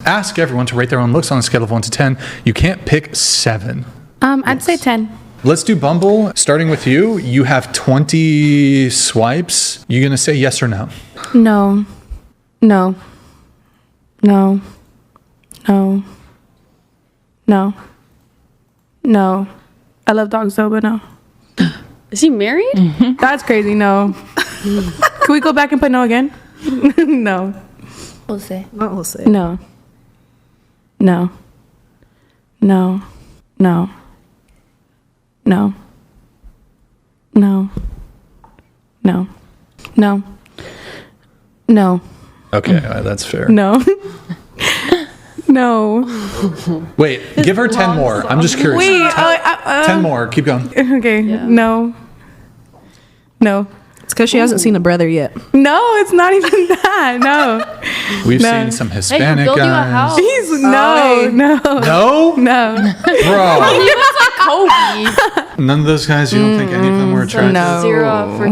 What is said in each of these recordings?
ask everyone to rate their own looks on a scale of 1 to 10. You can't pick 7. I'd say 10. Let's do Bumble. Starting with you. You have 20 swipes. You gonna say yes or no? No. No. No. No. No. No. I love dogs though, but no. Is he married? Mm-hmm. That's crazy. No. Can we go back and put no again? No. We'll say. We'll say. No. No. No. No. No. No. No. No. No. Okay, that's fair. No. No. Wait, give her 10 more. I'm just curious. Wait. 10 more. Keep going. Okay. Yeah. No. No. It's because she hasn't seen a brother yet. No, it's not even that. No. We've seen some Hispanic build you a guys. house. He's no. No? No. Bro. He was like Kobe. None of those guys, you don't think any of them were attractive? No. 0 for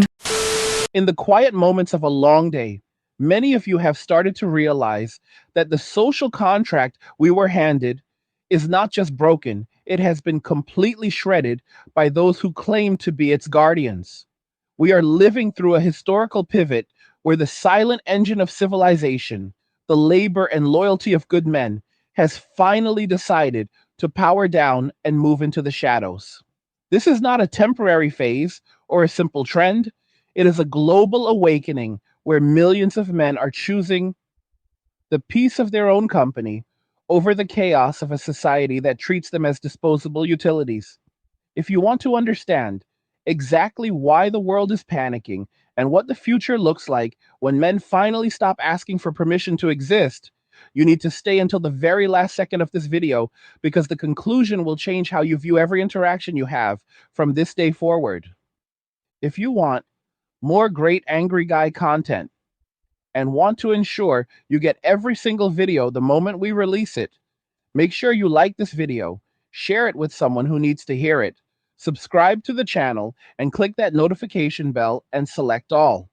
In the quiet moments of a long day, many of you have started to realize that the social contract we were handed is not just broken, it has been completely shredded by those who claim to be its guardians. We are living through a historical pivot where the silent engine of civilization, the labor and loyalty of good men, has finally decided to power down and move into the shadows. This is not a temporary phase or a simple trend. It is a global awakening where millions of men are choosing the peace of their own company over the chaos of a society that treats them as disposable utilities. If you want to understand exactly why the world is panicking and what the future looks like when men finally stop asking for permission to exist, you need to stay until the very last second of this video because the conclusion will change how you view every interaction you have from this day forward. If you want more great angry guy content and want to ensure you get every single video the moment we release it, make sure you like this video, share it with someone who needs to hear it, subscribe to the channel, and click that notification bell and select all.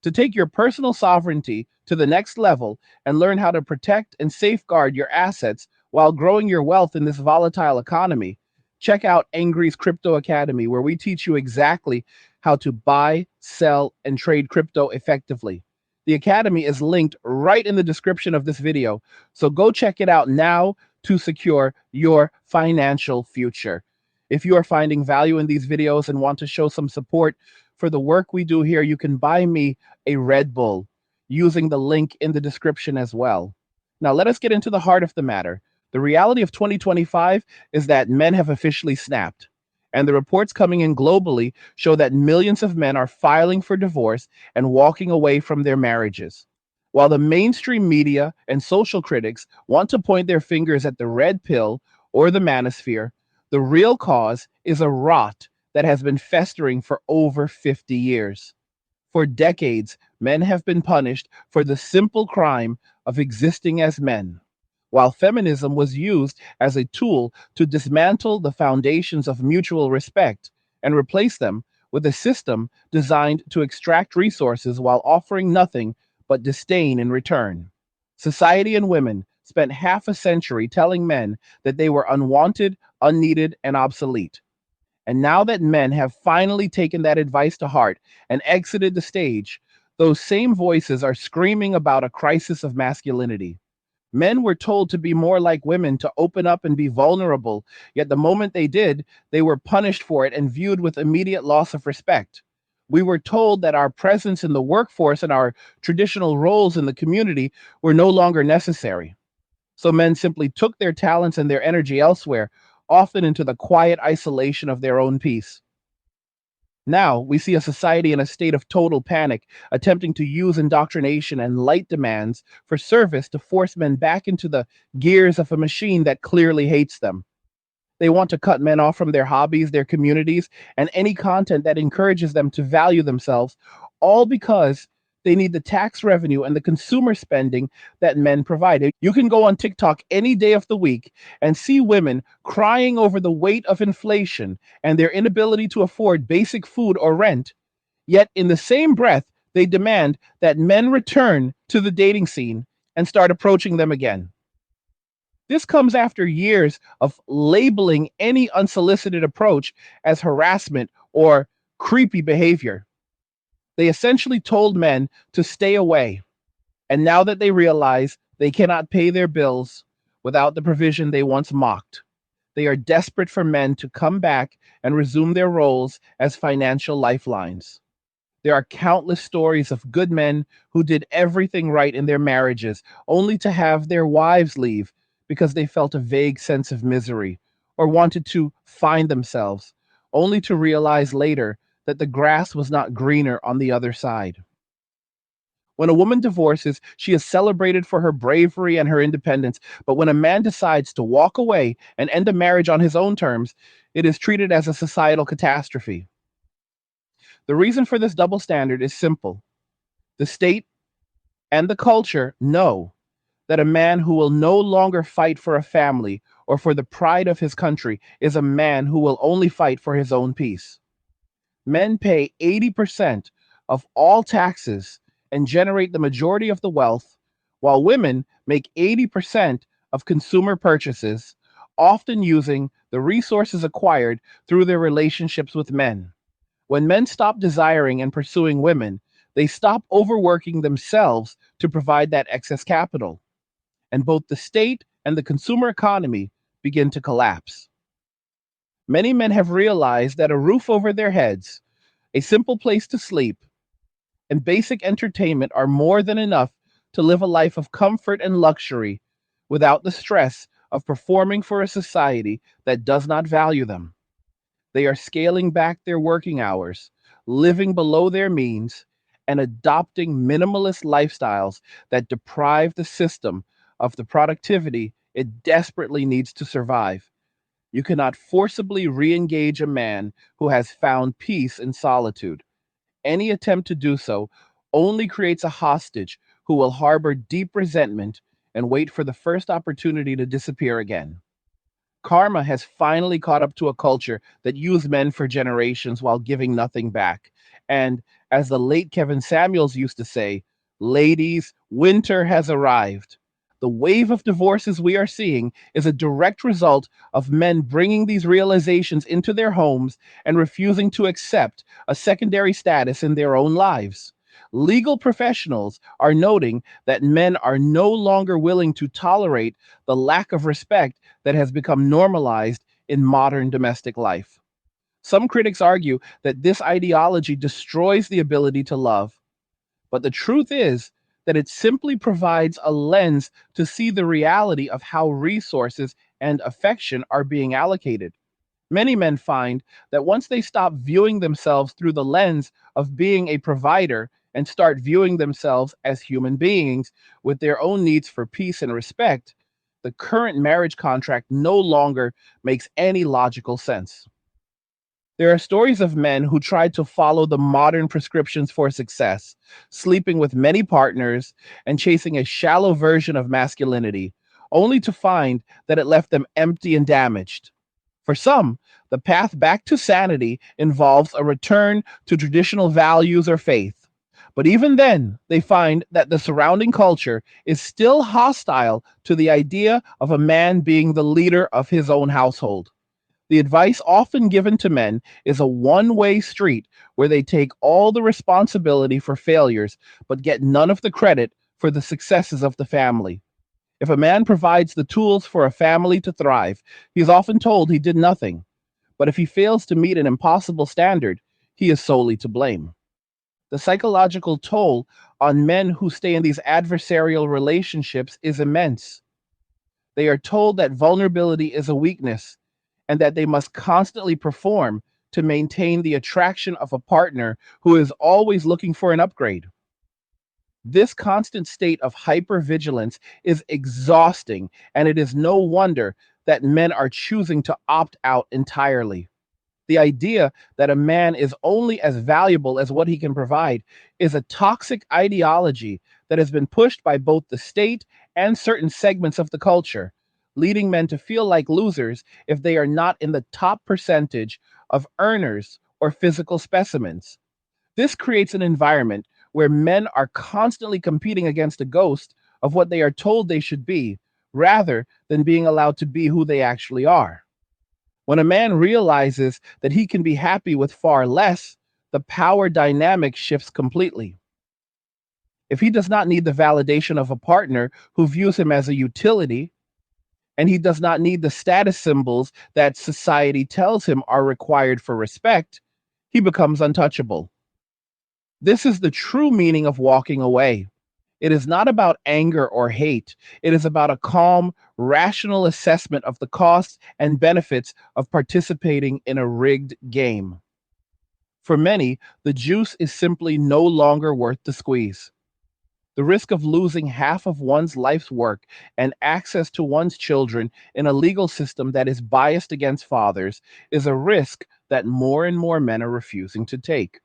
To take your personal sovereignty to the next level and learn how to protect and safeguard your assets while growing your wealth in this volatile economy, check out Angry's Crypto Academy, where we teach you exactly how to buy, sell, and trade crypto effectively. The Academy is linked right in the description of this video, so go check it out now to secure your financial future. If you are finding value in these videos and want to show some support for the work we do here, you can buy me a Red Bull using the link in the description as well. Now, let us get into the heart of the matter. The reality of 2025 is that men have officially snapped. And the reports coming in globally show that millions of men are filing for divorce and walking away from their marriages. While the mainstream media and social critics want to point their fingers at the red pill or the manosphere, the real cause is a rot that has been festering for over 50 years. For decades, men have been punished for the simple crime of existing as men, while feminism was used as a tool to dismantle the foundations of mutual respect and replace them with a system designed to extract resources while offering nothing but disdain in return. Society and women spent half a century telling men that they were unwanted, unneeded, and obsolete. And now that men have finally taken that advice to heart and exited the stage, those same voices are screaming about a crisis of masculinity. Men were told to be more like women, to open up and be vulnerable, yet the moment they did, they were punished for it and viewed with immediate loss of respect. We were told that our presence in the workforce and our traditional roles in the community were no longer necessary. So men simply took their talents and their energy elsewhere, often into the quiet isolation of their own peace. Now, we see a society in a state of total panic, attempting to use indoctrination and light demands for service to force men back into the gears of a machine that clearly hates them. They want to cut men off from their hobbies, their communities, and any content that encourages them to value themselves, all because they need the tax revenue and the consumer spending that men provide. You can go on TikTok any day of the week and see women crying over the weight of inflation and their inability to afford basic food or rent. Yet in the same breath, they demand that men return to the dating scene and start approaching them again. This comes after years of labeling any unsolicited approach as harassment or creepy behavior. They essentially told men to stay away. And now that they realize they cannot pay their bills without the provision they once mocked, they are desperate for men to come back and resume their roles as financial lifelines. There are countless stories of good men who did everything right in their marriages, only to have their wives leave because they felt a vague sense of misery or wanted to find themselves, only to realize later that the grass was not greener on the other side. When a woman divorces, she is celebrated for her bravery and her independence. But when a man decides to walk away and end a marriage on his own terms, it is treated as a societal catastrophe. The reason for this double standard is simple. The state and the culture know that a man who will no longer fight for a family or for the pride of his country is a man who will only fight for his own peace. Men pay 80% of all taxes and generate the majority of the wealth, while women make 80% of consumer purchases, often using the resources acquired through their relationships with men. When men stop desiring and pursuing women, they stop overworking themselves to provide that excess capital, and both the state and the consumer economy begin to collapse. Many men have realized that a roof over their heads, a simple place to sleep, and basic entertainment are more than enough to live a life of comfort and luxury without the stress of performing for a society that does not value them. They are scaling back their working hours, living below their means, and adopting minimalist lifestyles that deprive the system of the productivity it desperately needs to survive. You cannot forcibly re engage a man who has found peace in solitude. Any attempt to do so only creates a hostage who will harbor deep resentment and wait for the first opportunity to disappear again. Karma has finally caught up to a culture that used men for generations while giving nothing back. And as the late Kevin Samuels used to say, ladies, winter has arrived. The wave of divorces we are seeing is a direct result of men bringing these realizations into their homes and refusing to accept a secondary status in their own lives. Legal professionals are noting that men are no longer willing to tolerate the lack of respect that has become normalized in modern domestic life. Some critics argue that this ideology destroys the ability to love, but the truth is that it simply provides a lens to see the reality of how resources and affection are being allocated. Many men find that once they stop viewing themselves through the lens of being a provider and start viewing themselves as human beings with their own needs for peace and respect, the current marriage contract no longer makes any logical sense. There are stories of men who tried to follow the modern prescriptions for success, sleeping with many partners and chasing a shallow version of masculinity, only to find that it left them empty and damaged. For some, the path back to sanity involves a return to traditional values or faith. But even then, they find that the surrounding culture is still hostile to the idea of a man being the leader of his own household. The advice often given to men is a one-way street where they take all the responsibility for failures but get none of the credit for the successes of the family. If a man provides the tools for a family to thrive, he is often told he did nothing. But if he fails to meet an impossible standard, he is solely to blame. The psychological toll on men who stay in these adversarial relationships is immense. They are told that vulnerability is a weakness and that they must constantly perform to maintain the attraction of a partner who is always looking for an upgrade. This constant state of hypervigilance is exhausting, and it is no wonder that men are choosing to opt out entirely. The idea that a man is only as valuable as what he can provide is a toxic ideology that has been pushed by both the state and certain segments of the culture, leading men to feel like losers if they are not in the top percentage of earners or physical specimens. This creates an environment where men are constantly competing against a ghost of what they are told they should be, rather than being allowed to be who they actually are. When a man realizes that he can be happy with far less, the power dynamic shifts completely. If he does not need the validation of a partner who views him as a utility, and he does not need the status symbols that society tells him are required for respect, he becomes untouchable. This is the true meaning of walking away. It is not about anger or hate. It is about a calm, rational assessment of the costs and benefits of participating in a rigged game. For many, the juice is simply no longer worth the squeeze. The risk of losing half of one's life's work and access to one's children in a legal system that is biased against fathers is a risk that more and more men are refusing to take.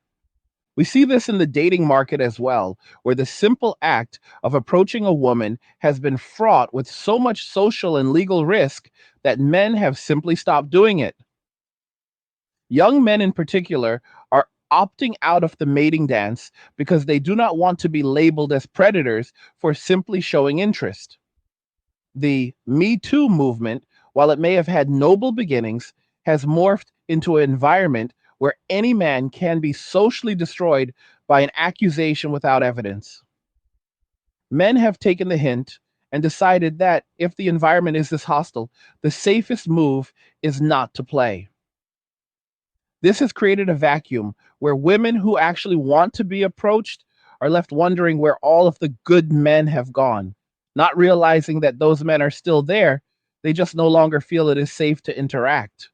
We see this in the dating market as well, where the simple act of approaching a woman has been fraught with so much social and legal risk that men have simply stopped doing it. Young men in particular are opting out of the mating dance because they do not want to be labeled as predators for simply showing interest. The Me Too movement, while it may have had noble beginnings, has morphed into an environment where any man can be socially destroyed by an accusation without evidence. Men have taken the hint and decided that if the environment is this hostile, the safest move is not to play. This has created a vacuum where women who actually want to be approached are left wondering where all of the good men have gone, not realizing that those men are still there. They just no longer feel it is safe to interact.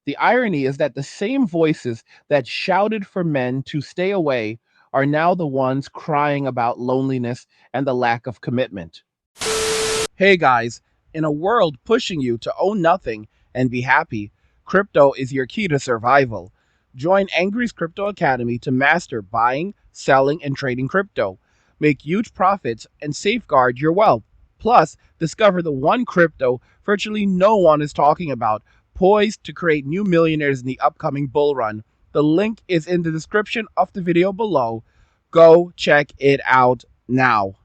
The irony is that the same voices that shouted for men to stay away are now the ones crying about loneliness and the lack of commitment. Hey guys, in a world pushing you to own nothing and be happy, crypto is your key to survival. Join Angry's Crypto Academy to master buying, selling, and trading crypto. Make huge profits and safeguard your wealth. Plus, discover the one crypto virtually no one is talking about, poised to create new millionaires in the upcoming bull run. The link is in the description of the video below. Go check it out now.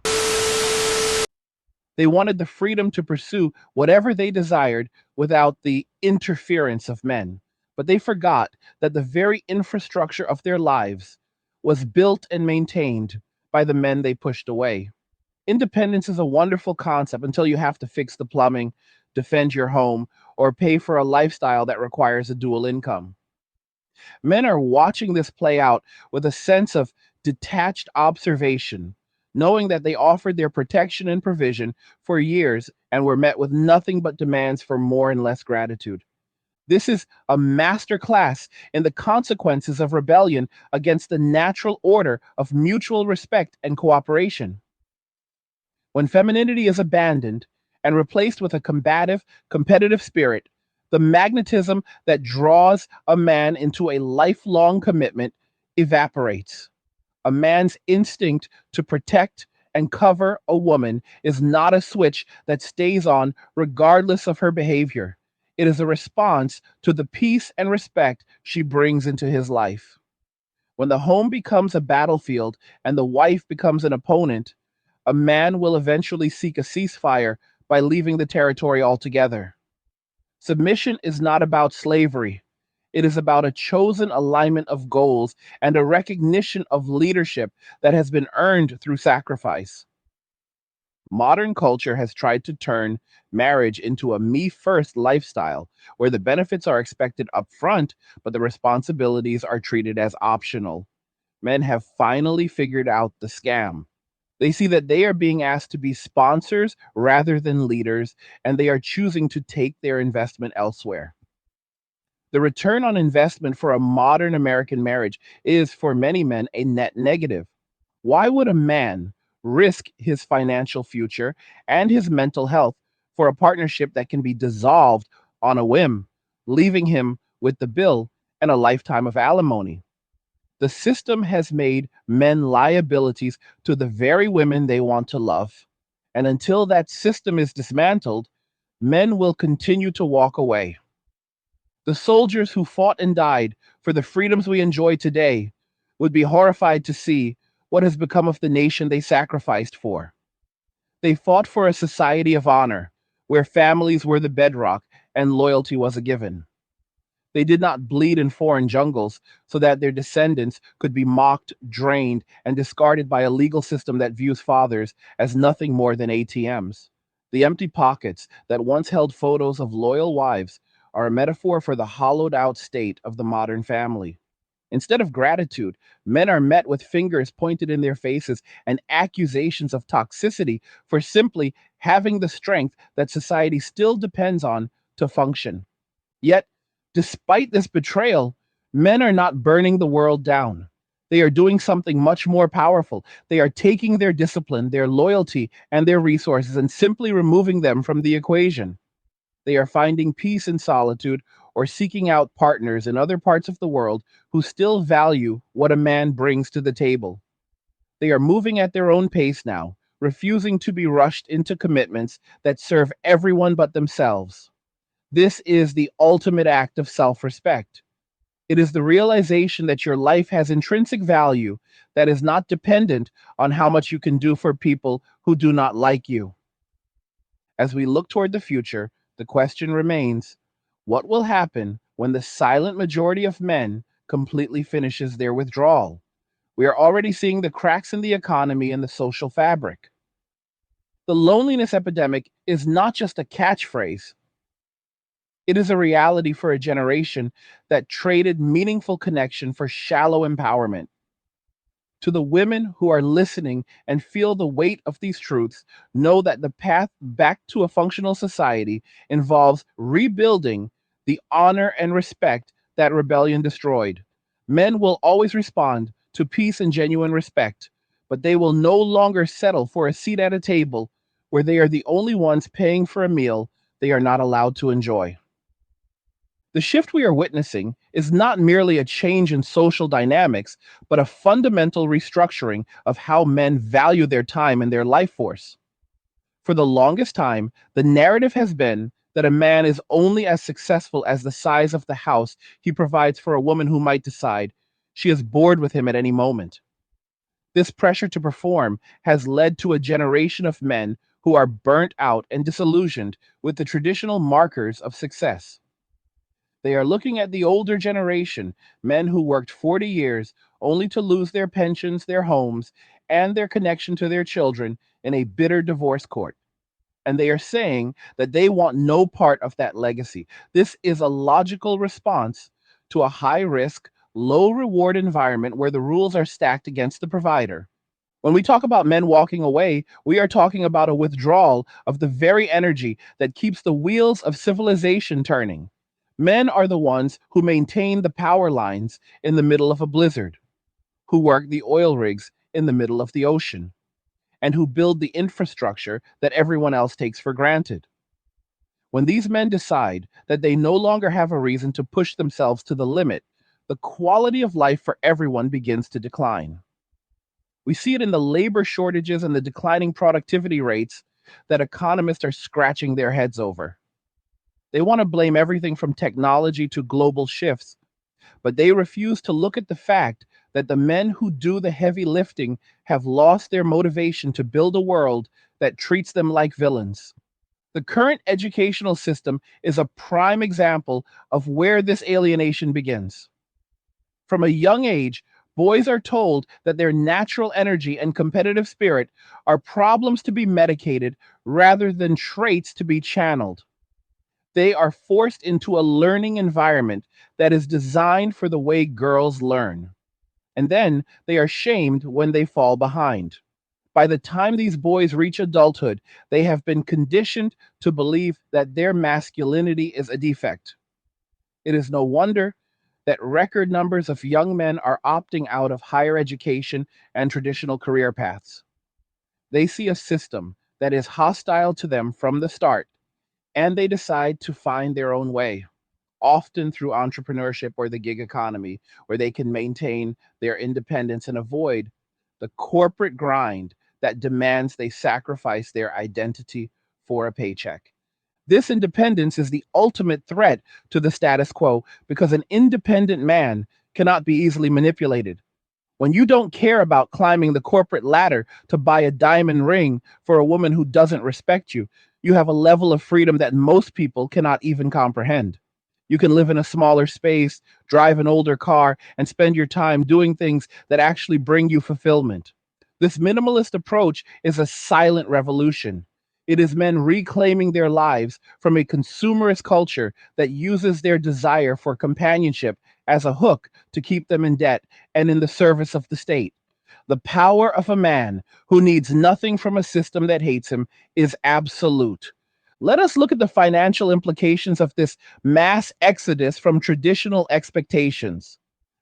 They wanted the freedom to pursue whatever they desired without the interference of men. But they forgot that the very infrastructure of their lives was built and maintained by the men they pushed away. Independence is a wonderful concept until you have to fix the plumbing, defend your home, or pay for a lifestyle that requires a dual income. Men are watching this play out with a sense of detached observation, knowing that they offered their protection and provision for years and were met with nothing but demands for more and less gratitude. This is a master class in the consequences of rebellion against the natural order of mutual respect and cooperation. When femininity is abandoned and replaced with a combative, competitive spirit, the magnetism that draws a man into a lifelong commitment evaporates. A man's instinct to protect and cover a woman is not a switch that stays on regardless of her behavior. It is a response to the peace and respect she brings into his life. When the home becomes a battlefield and the wife becomes an opponent, a man will eventually seek a ceasefire by leaving the territory altogether. Submission is not about slavery. It is about a chosen alignment of goals and a recognition of leadership that has been earned through sacrifice. Modern culture has tried to turn marriage into a me-first lifestyle, where the benefits are expected up front, but the responsibilities are treated as optional. Men have finally figured out the scam. They see that they are being asked to be sponsors rather than leaders, and they are choosing to take their investment elsewhere. The return on investment for a modern American marriage is, for many men, a net negative. Why would a man risk his financial future and his mental health for a partnership that can be dissolved on a whim, leaving him with the bill and a lifetime of alimony? The system has made men liabilities to the very women they want to love. And until that system is dismantled, men will continue to walk away. The soldiers who fought and died for the freedoms we enjoy today would be horrified to see what has become of the nation they sacrificed for. They fought for a society of honor, where families were the bedrock and loyalty was a given. They did not bleed in foreign jungles so that their descendants could be mocked, drained, and discarded by a legal system that views fathers as nothing more than ATMs. The empty pockets that once held photos of loyal wives are a metaphor for the hollowed out state of the modern family. Instead of gratitude, men are met with fingers pointed in their faces and accusations of toxicity for simply having the strength that society still depends on to function. Yet, despite this betrayal, men are not burning the world down. They are doing something much more powerful. They are taking their discipline, their loyalty, and their resources and simply removing them from the equation. They are finding peace in solitude or seeking out partners in other parts of the world who still value what a man brings to the table. They are moving at their own pace now, refusing to be rushed into commitments that serve everyone but themselves. This is the ultimate act of self respect. It is the realization that your life has intrinsic value that is not dependent on how much you can do for people who do not like you. As we look toward the future, the question remains, what will happen when the silent majority of men completely finishes their withdrawal? We are already seeing the cracks in the economy and the social fabric. The loneliness epidemic is not just a catchphrase. It is a reality for a generation that traded meaningful connection for shallow empowerment. To the women who are listening and feel the weight of these truths, know that the path back to a functional society involves rebuilding the honor and respect that rebellion destroyed. Men will always respond to peace and genuine respect, but they will no longer settle for a seat at a table where they are the only ones paying for a meal they are not allowed to enjoy. The shift we are witnessing is not merely a change in social dynamics, but a fundamental restructuring of how men value their time and their life force. For the longest time, the narrative has been that a man is only as successful as the size of the house he provides for a woman who might decide she is bored with him at any moment. This pressure to perform has led to a generation of men who are burnt out and disillusioned with the traditional markers of success. They are looking at the older generation, men who worked 40 years only to lose their pensions, their homes, and their connection to their children in a bitter divorce court. And they are saying that they want no part of that legacy. This is a logical response to a high risk, low reward environment where the rules are stacked against the provider. When we talk about men walking away, we are talking about a withdrawal of the very energy that keeps the wheels of civilization turning. Men are the ones who maintain the power lines in the middle of a blizzard, who work the oil rigs in the middle of the ocean, and who build the infrastructure that everyone else takes for granted. When these men decide that they no longer have a reason to push themselves to the limit, the quality of life for everyone begins to decline. We see it in the labor shortages and the declining productivity rates that economists are scratching their heads over. They want to blame everything from technology to global shifts, but they refuse to look at the fact that the men who do the heavy lifting have lost their motivation to build a world that treats them like villains. The current educational system is a prime example of where this alienation begins. From a young age, boys are told that their natural energy and competitive spirit are problems to be medicated rather than traits to be channeled. They are forced into a learning environment that is designed for the way girls learn. And then they are shamed when they fall behind. By the time these boys reach adulthood, they have been conditioned to believe that their masculinity is a defect. It is no wonder that record numbers of young men are opting out of higher education and traditional career paths. They see a system that is hostile to them from the start, and they decide to find their own way, often through entrepreneurship or the gig economy, where they can maintain their independence and avoid the corporate grind that demands they sacrifice their identity for a paycheck. This independence is the ultimate threat to the status quo because an independent man cannot be easily manipulated. When you don't care about climbing the corporate ladder to buy a diamond ring for a woman who doesn't respect you, You have a level of freedom that most people cannot even comprehend. You can live in a smaller space, drive an older car, and spend your time doing things that actually bring you fulfillment. This minimalist approach is a silent revolution. It is men reclaiming their lives from a consumerist culture that uses their desire for companionship as a hook to keep them in debt and in the service of the state. The power of a man who needs nothing from a system that hates him is absolute. Let us look at the financial implications of this mass exodus from traditional expectations.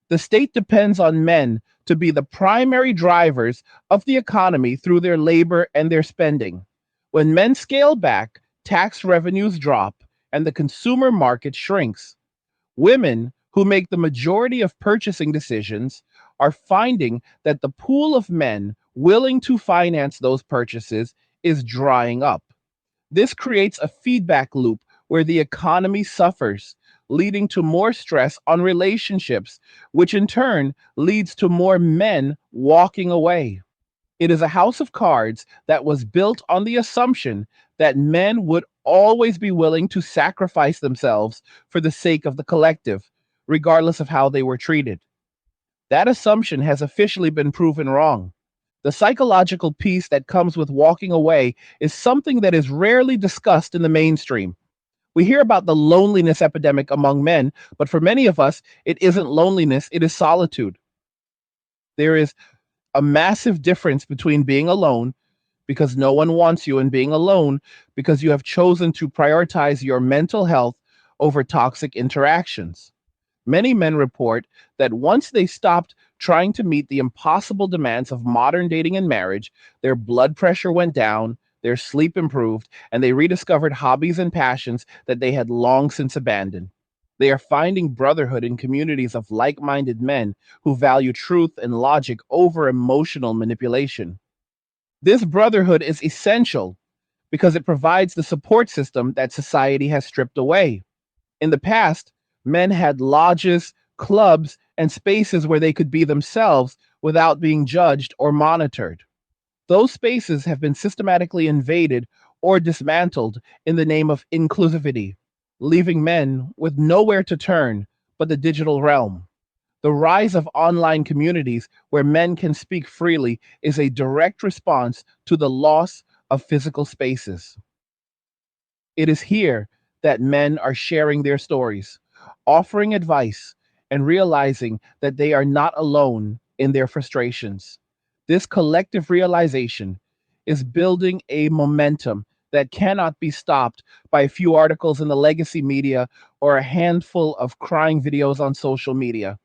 The state depends on men to be the primary drivers of the economy through their labor and their spending. When men scale back, tax revenues drop and the consumer market shrinks. Women, who make the majority of purchasing decisions, are finding that the pool of men willing to finance those purchases is drying up. This creates a feedback loop where the economy suffers, leading to more stress on relationships, which in turn leads to more men walking away. It is a house of cards that was built on the assumption that men would always be willing to sacrifice themselves for the sake of the collective, regardless of how they were treated. That assumption has officially been proven wrong. The psychological piece that comes with walking away is something that is rarely discussed in the mainstream. We hear about the loneliness epidemic among men, but for many of us, it isn't loneliness, it is solitude. There is a massive difference between being alone because no one wants you and being alone because you have chosen to prioritize your mental health over toxic interactions. Many men report that once they stopped trying to meet the impossible demands of modern dating and marriage, their blood pressure went down, their sleep improved, and they rediscovered hobbies and passions that they had long since abandoned. They are finding brotherhood in communities of like minded men who value truth and logic over emotional manipulation. This brotherhood is essential because it provides the support system that society has stripped away. In the past, men had lodges, clubs, and spaces where they could be themselves without being judged or monitored. Those spaces have been systematically invaded or dismantled in the name of inclusivity, leaving men with nowhere to turn but the digital realm. The rise of online communities where men can speak freely is a direct response to the loss of physical spaces. It is here that men are sharing their stories, offering advice, and realizing that they are not alone in their frustrations. This collective realization is building a momentum that cannot be stopped by a few articles in the legacy media or a handful of crying videos on social media.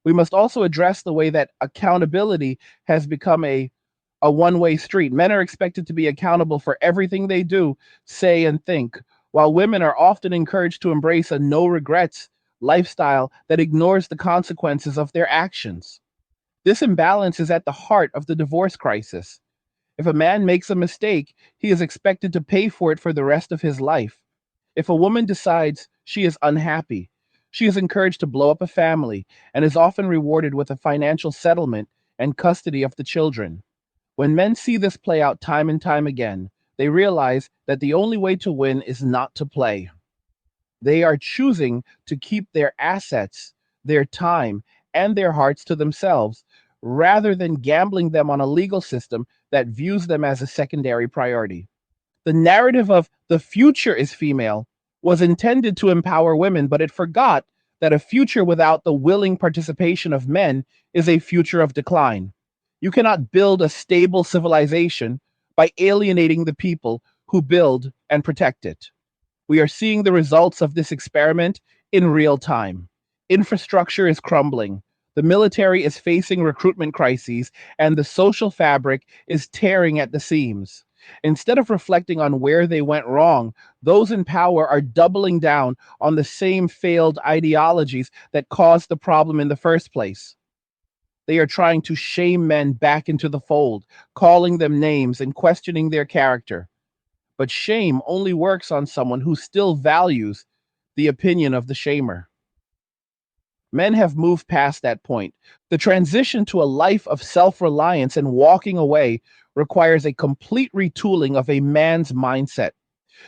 We must also address the way that accountability has become a one-way street. Men are expected to be accountable for everything they do, say, and think, while women are often encouraged to embrace a no regrets lifestyle that ignores the consequences of their actions. This imbalance is at the heart of the divorce crisis. If a man makes a mistake, he is expected to pay for it for the rest of his life. If a woman decides she is unhappy, she is encouraged to blow up a family and is often rewarded with a financial settlement and custody of the children. When men see this play out time and time again, they realize that the only way to win is not to play. They are choosing to keep their assets, their time, and their hearts to themselves, rather than gambling them on a legal system that views them as a secondary priority. The narrative of the future is female was intended to empower women, but it forgot that a future without the willing participation of men is a future of decline. You cannot build a stable civilization by alienating the people who build and protect it. We are seeing the results of this experiment in real time. Infrastructure is crumbling. The military is facing recruitment crises, and the social fabric is tearing at the seams. Instead of reflecting on where they went wrong, those in power are doubling down on the same failed ideologies that caused the problem in the first place. They are trying to shame men back into the fold, calling them names and questioning their character. But shame only works on someone who still values the opinion of the shamer. Men have moved past that point. The transition to a life of self reliance and walking away requires a complete retooling of a man's mindset.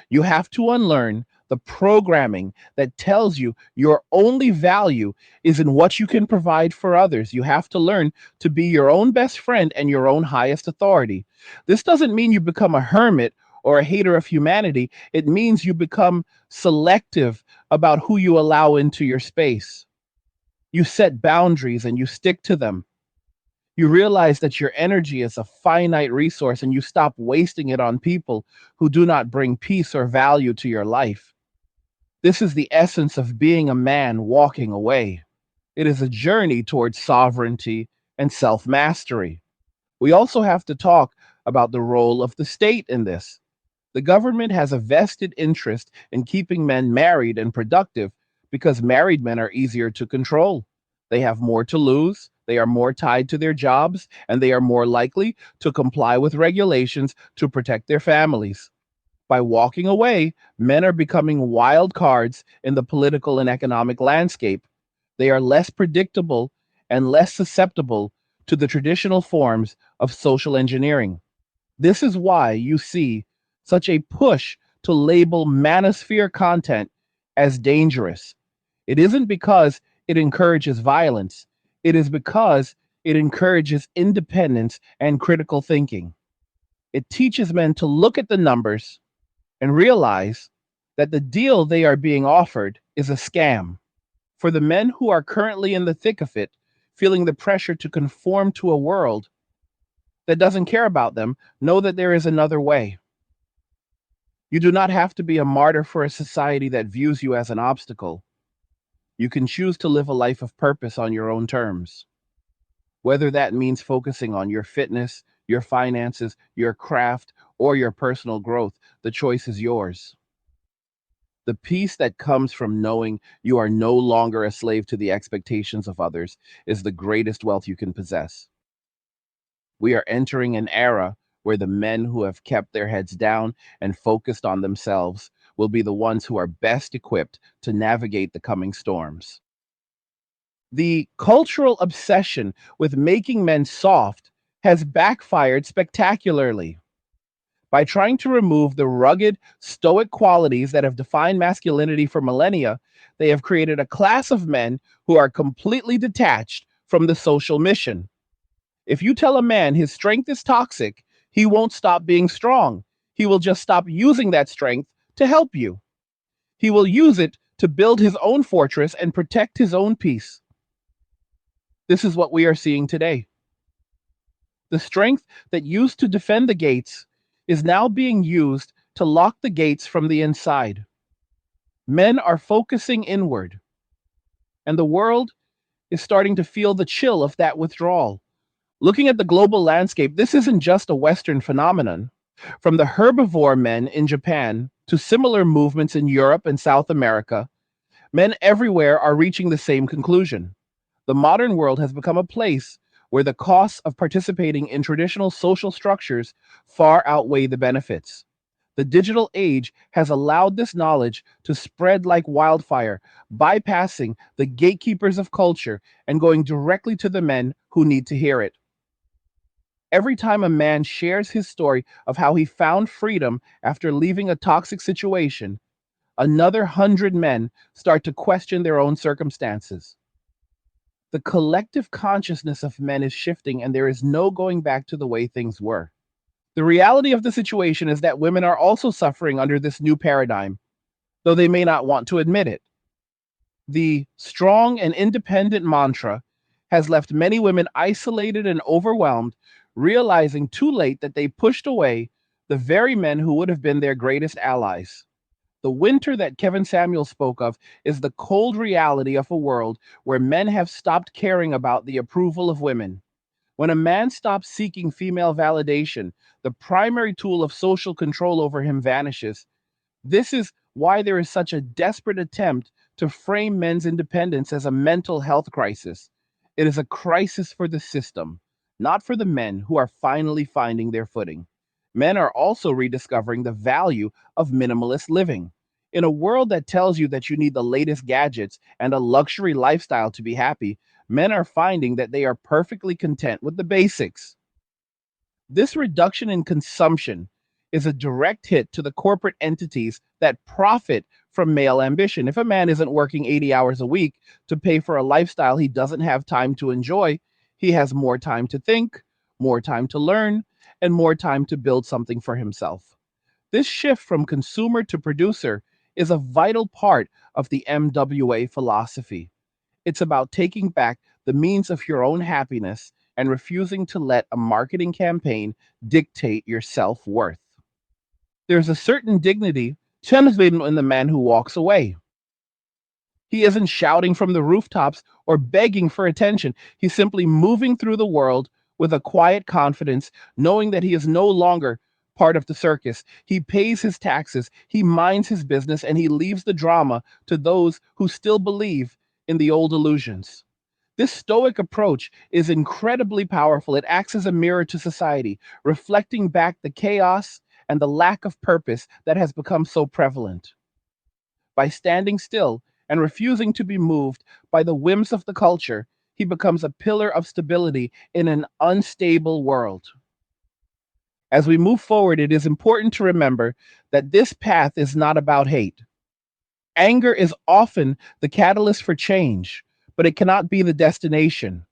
You have to unlearn the programming that tells you your only value is in what you can provide for others. You have to learn to be your own best friend and your own highest authority. This doesn't mean you become a hermit or a hater of humanity. It means you become selective about who you allow into your space. You set boundaries and you stick to them. You realize that your energy is a finite resource and you stop wasting it on people who do not bring peace or value to your life. This is the essence of being a man walking away. It is a journey towards sovereignty and self mastery. We also have to talk about the role of the state in this. The government has a vested interest in keeping men married and productive because married men are easier to control. They have more to lose, they are more tied to their jobs, and they are more likely to comply with regulations to protect their families. By walking away, men are becoming wild cards in the political and economic landscape. They are less predictable and less susceptible to the traditional forms of social engineering. This is why you see such a push to label manosphere content as dangerous. It isn't because it encourages violence, it is because it encourages independence and critical thinking. It teaches men to look at the numbers and realize that the deal they are being offered is a scam. For the men who are currently in the thick of it, feeling the pressure to conform to a world that doesn't care about them, know that there is another way. You do not have to be a martyr for a society that views you as an obstacle. You can choose to live a life of purpose on your own terms. Whether that means focusing on your fitness, your finances, your craft, or your personal growth, the choice is yours. The peace that comes from knowing you are no longer a slave to the expectations of others is the greatest wealth you can possess. We are entering an era where the men who have kept their heads down and focused on themselves will be the ones who are best equipped to navigate the coming storms. The cultural obsession with making men soft has backfired spectacularly. By trying to remove the rugged, stoic qualities that have defined masculinity for millennia, they have created a class of men who are completely detached from the social mission. If you tell a man his strength is toxic, he won't stop being strong. He will just stop using that strength to help you. He will use it to build his own fortress and protect his own peace. This is what we are seeing today. The strength that used to defend the gates is now being used to lock the gates from the inside. Men are focusing inward, and the world is starting to feel the chill of that withdrawal. Looking at the global landscape, this isn't just a Western phenomenon. From the herbivore men in Japan to similar movements in Europe and South America, men everywhere are reaching the same conclusion. The modern world has become a place where the costs of participating in traditional social structures far outweigh the benefits. The digital age has allowed this knowledge to spread like wildfire, bypassing the gatekeepers of culture and going directly to the men who need to hear it. Every time a man shares his story of how he found freedom after leaving a toxic situation, another 100 men start to question their own circumstances. The collective consciousness of men is shifting, and there is no going back to the way things were. The reality of the situation is that women are also suffering under this new paradigm, though they may not want to admit it. The strong and independent mantra has left many women isolated and overwhelmed, realizing too late that they pushed away the very men who would have been their greatest allies. The winter that Kevin Samuel spoke of is the cold reality of a world where men have stopped caring about the approval of women. When a man stops seeking female validation, the primary tool of social control over him vanishes. This is why there is such a desperate attempt to frame men's independence as a mental health crisis. It is a crisis for the system, not for the men who are finally finding their footing. Men are also rediscovering the value of minimalist living. In a world that tells you that you need the latest gadgets and a luxury lifestyle to be happy, men are finding that they are perfectly content with the basics. This reduction in consumption is a direct hit to the corporate entities that profit from male ambition. If a man isn't working 80 hours a week to pay for a lifestyle he doesn't have time to enjoy, he has more time to think, more time to learn, and more time to build something for himself. This shift from consumer to producer is a vital part of the MWA philosophy. It's about taking back the means of your own happiness and refusing to let a marketing campaign dictate your self worth. There's a certain dignity in the man who walks away. He isn't shouting from the rooftops or begging for attention. He's simply moving through the world with a quiet confidence, knowing that he is no longer part of the circus. He pays his taxes, he minds his business, and he leaves the drama to those who still believe in the old illusions. This stoic approach is incredibly powerful. It acts as a mirror to society, reflecting back the chaos and the lack of purpose that has become so prevalent. By standing still and refusing to be moved by the whims of the culture, he becomes a pillar of stability in an unstable world. As we move forward, it is important to remember that this path is not about hate. Anger is often the catalyst for change, but it cannot be the destination.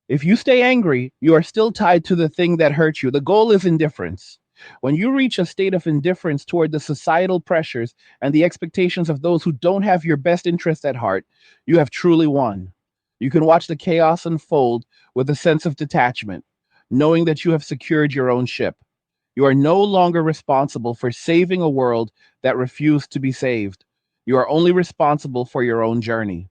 If you stay angry, you are still tied to the thing that hurt you. The goal is indifference. When you reach a state of indifference toward the societal pressures and the expectations of those who don't have your best interests at heart, you have truly won. You can watch the chaos unfold with a sense of detachment, knowing that you have secured your own ship. You are no longer responsible for saving a world that refused to be saved. You are only responsible for your own journey.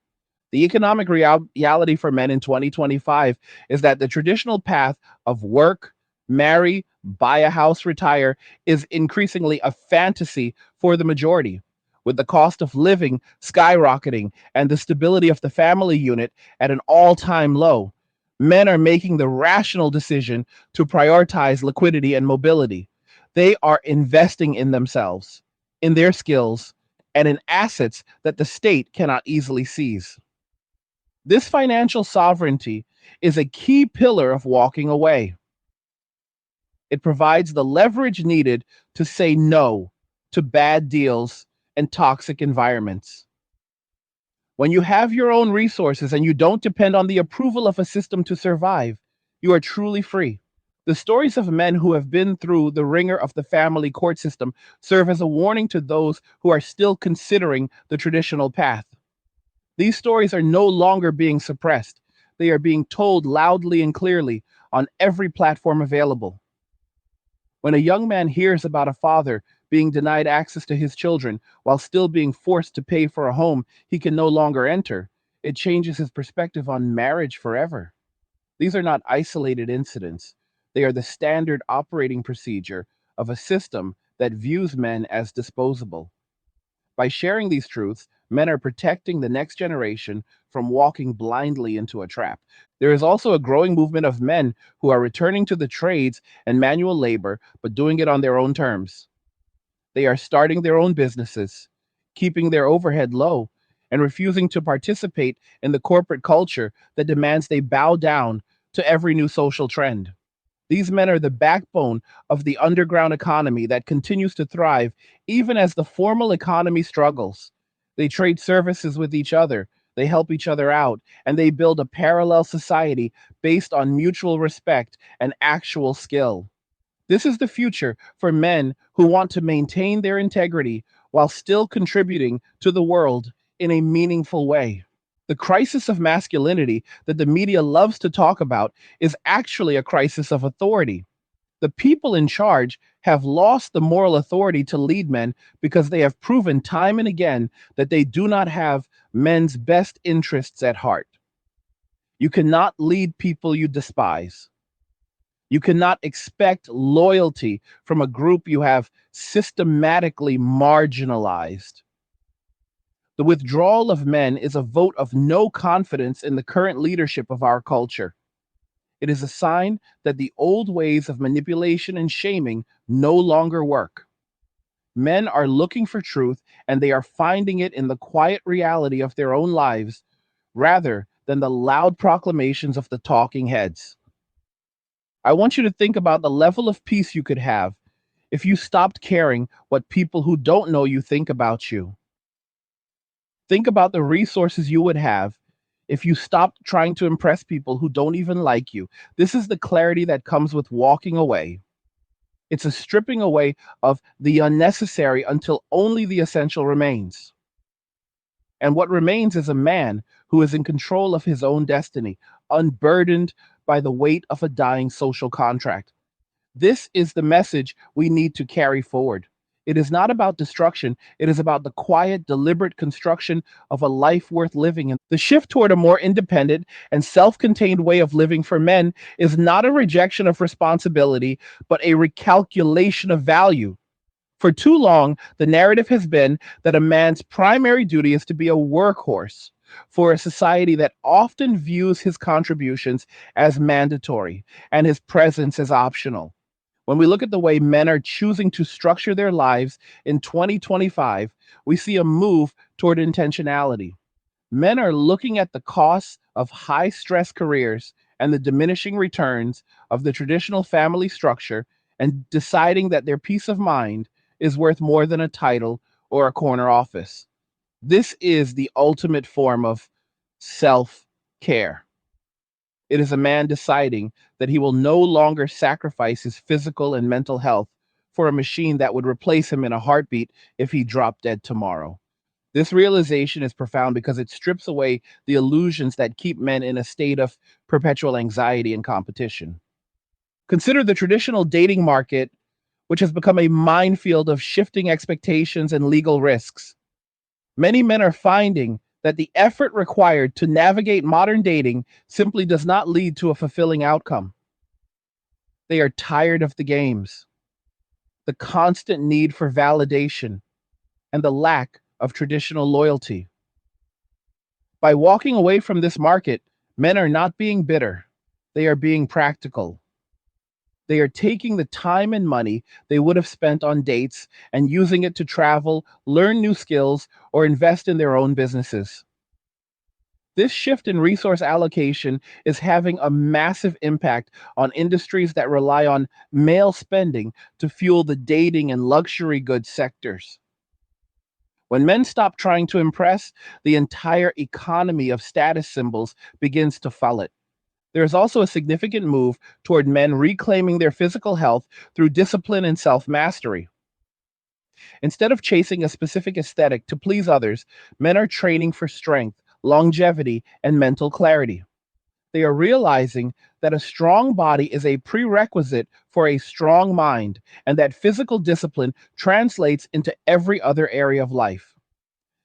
The economic reality for men in 2025 is that the traditional path of work, marry, buy a house, retire is increasingly a fantasy for the majority. With the cost of living skyrocketing and the stability of the family unit at an all time low, men are making the rational decision to prioritize liquidity and mobility. They are investing in themselves, in their skills, and in assets that the state cannot easily seize. This financial sovereignty is a key pillar of walking away. It provides the leverage needed to say no to bad deals and toxic environments. When you have your own resources and you don't depend on the approval of a system to survive, you are truly free. The stories of men who have been through the ringer of the family court system serve as a warning to those who are still considering the traditional path. These stories are no longer being suppressed. They are being told loudly and clearly on every platform available. When a young man hears about a father being denied access to his children while still being forced to pay for a home he can no longer enter, it changes his perspective on marriage forever. These are not isolated incidents. They are the standard operating procedure of a system that views men as disposable. By sharing these truths, men are protecting the next generation from walking blindly into a trap. There is also a growing movement of men who are returning to the trades and manual labor, but doing it on their own terms. They are starting their own businesses, keeping their overhead low, and refusing to participate in the corporate culture that demands they bow down to every new social trend. These men are the backbone of the underground economy that continues to thrive even as the formal economy struggles. They trade services with each other, they help each other out, and they build a parallel society based on mutual respect and actual skill. This is the future for men who want to maintain their integrity while still contributing to the world in a meaningful way. The crisis of masculinity that the media loves to talk about is actually a crisis of authority. The people in charge have lost the moral authority to lead men because they have proven time and again that they do not have men's best interests at heart. You cannot lead people you despise. You cannot expect loyalty from a group you have systematically marginalized. The withdrawal of men is a vote of no confidence in the current leadership of our culture. It is a sign that the old ways of manipulation and shaming no longer work. Men are looking for truth and they are finding it in the quiet reality of their own lives rather than the loud proclamations of the talking heads. I want you to think about the level of peace you could have if you stopped caring what people who don't know you think about you. Think about the resources you would have if you stopped trying to impress people who don't even like you. This is the clarity that comes with walking away. It's a stripping away of the unnecessary until only the essential remains. And what remains is a man who is in control of his own destiny, unburdened by the weight of a dying social contract. This is the message we need to carry forward. It is not about destruction, it is about the quiet, deliberate construction of a life worth living. And the shift toward a more independent and self contained way of living for men is not a rejection of responsibility, but a recalculation of value. For too long, the narrative has been that a man's primary duty is to be a workhorse for a society that often views his contributions as mandatory and his presence as optional. When we look at the way men are choosing to structure their lives in 2025, we see a move toward intentionality. Men are looking at the costs of high stress careers and the diminishing returns of the traditional family structure and deciding that their peace of mind is worth more than a title or a corner office. This is the ultimate form of self care. It is a man deciding that he will no longer sacrifice his physical and mental health for a machine that would replace him in a heartbeat if he dropped dead tomorrow. This realization is profound because it strips away the illusions that keep men in a state of perpetual anxiety and competition. Consider the traditional dating market, which has become a minefield of shifting expectations and legal risks. Many men are finding that the effort required to navigate modern dating simply does not lead to a fulfilling outcome. They are tired of the games, the constant need for validation, and the lack of traditional loyalty. By walking away from this market, men are not being bitter, they are being practical. They are taking the time and money they would have spent on dates and using it to travel, learn new skills, or invest in their own businesses. This shift in resource allocation is having a massive impact on industries that rely on male spending to fuel the dating and luxury goods sectors. When men stop trying to impress, the entire economy of status symbols begins to fall. There is also a significant move toward men reclaiming their physical health through discipline and self mastery. Instead of chasing a specific aesthetic to please others, men are training for strength, longevity, and mental clarity. They are realizing that a strong body is a prerequisite for a strong mind, and that physical discipline translates into every other area of life.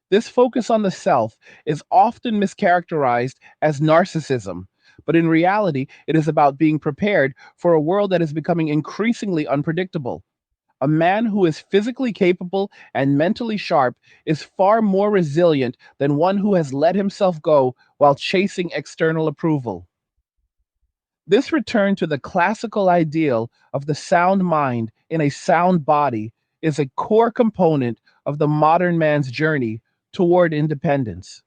This focus on the self is often mischaracterized as narcissism, but in reality, it is about being prepared for a world that is becoming increasingly unpredictable. A man who is physically capable and mentally sharp is far more resilient than one who has let himself go while chasing external approval. This return to the classical ideal of the sound mind in a sound body is a core component of the modern man's journey toward independence.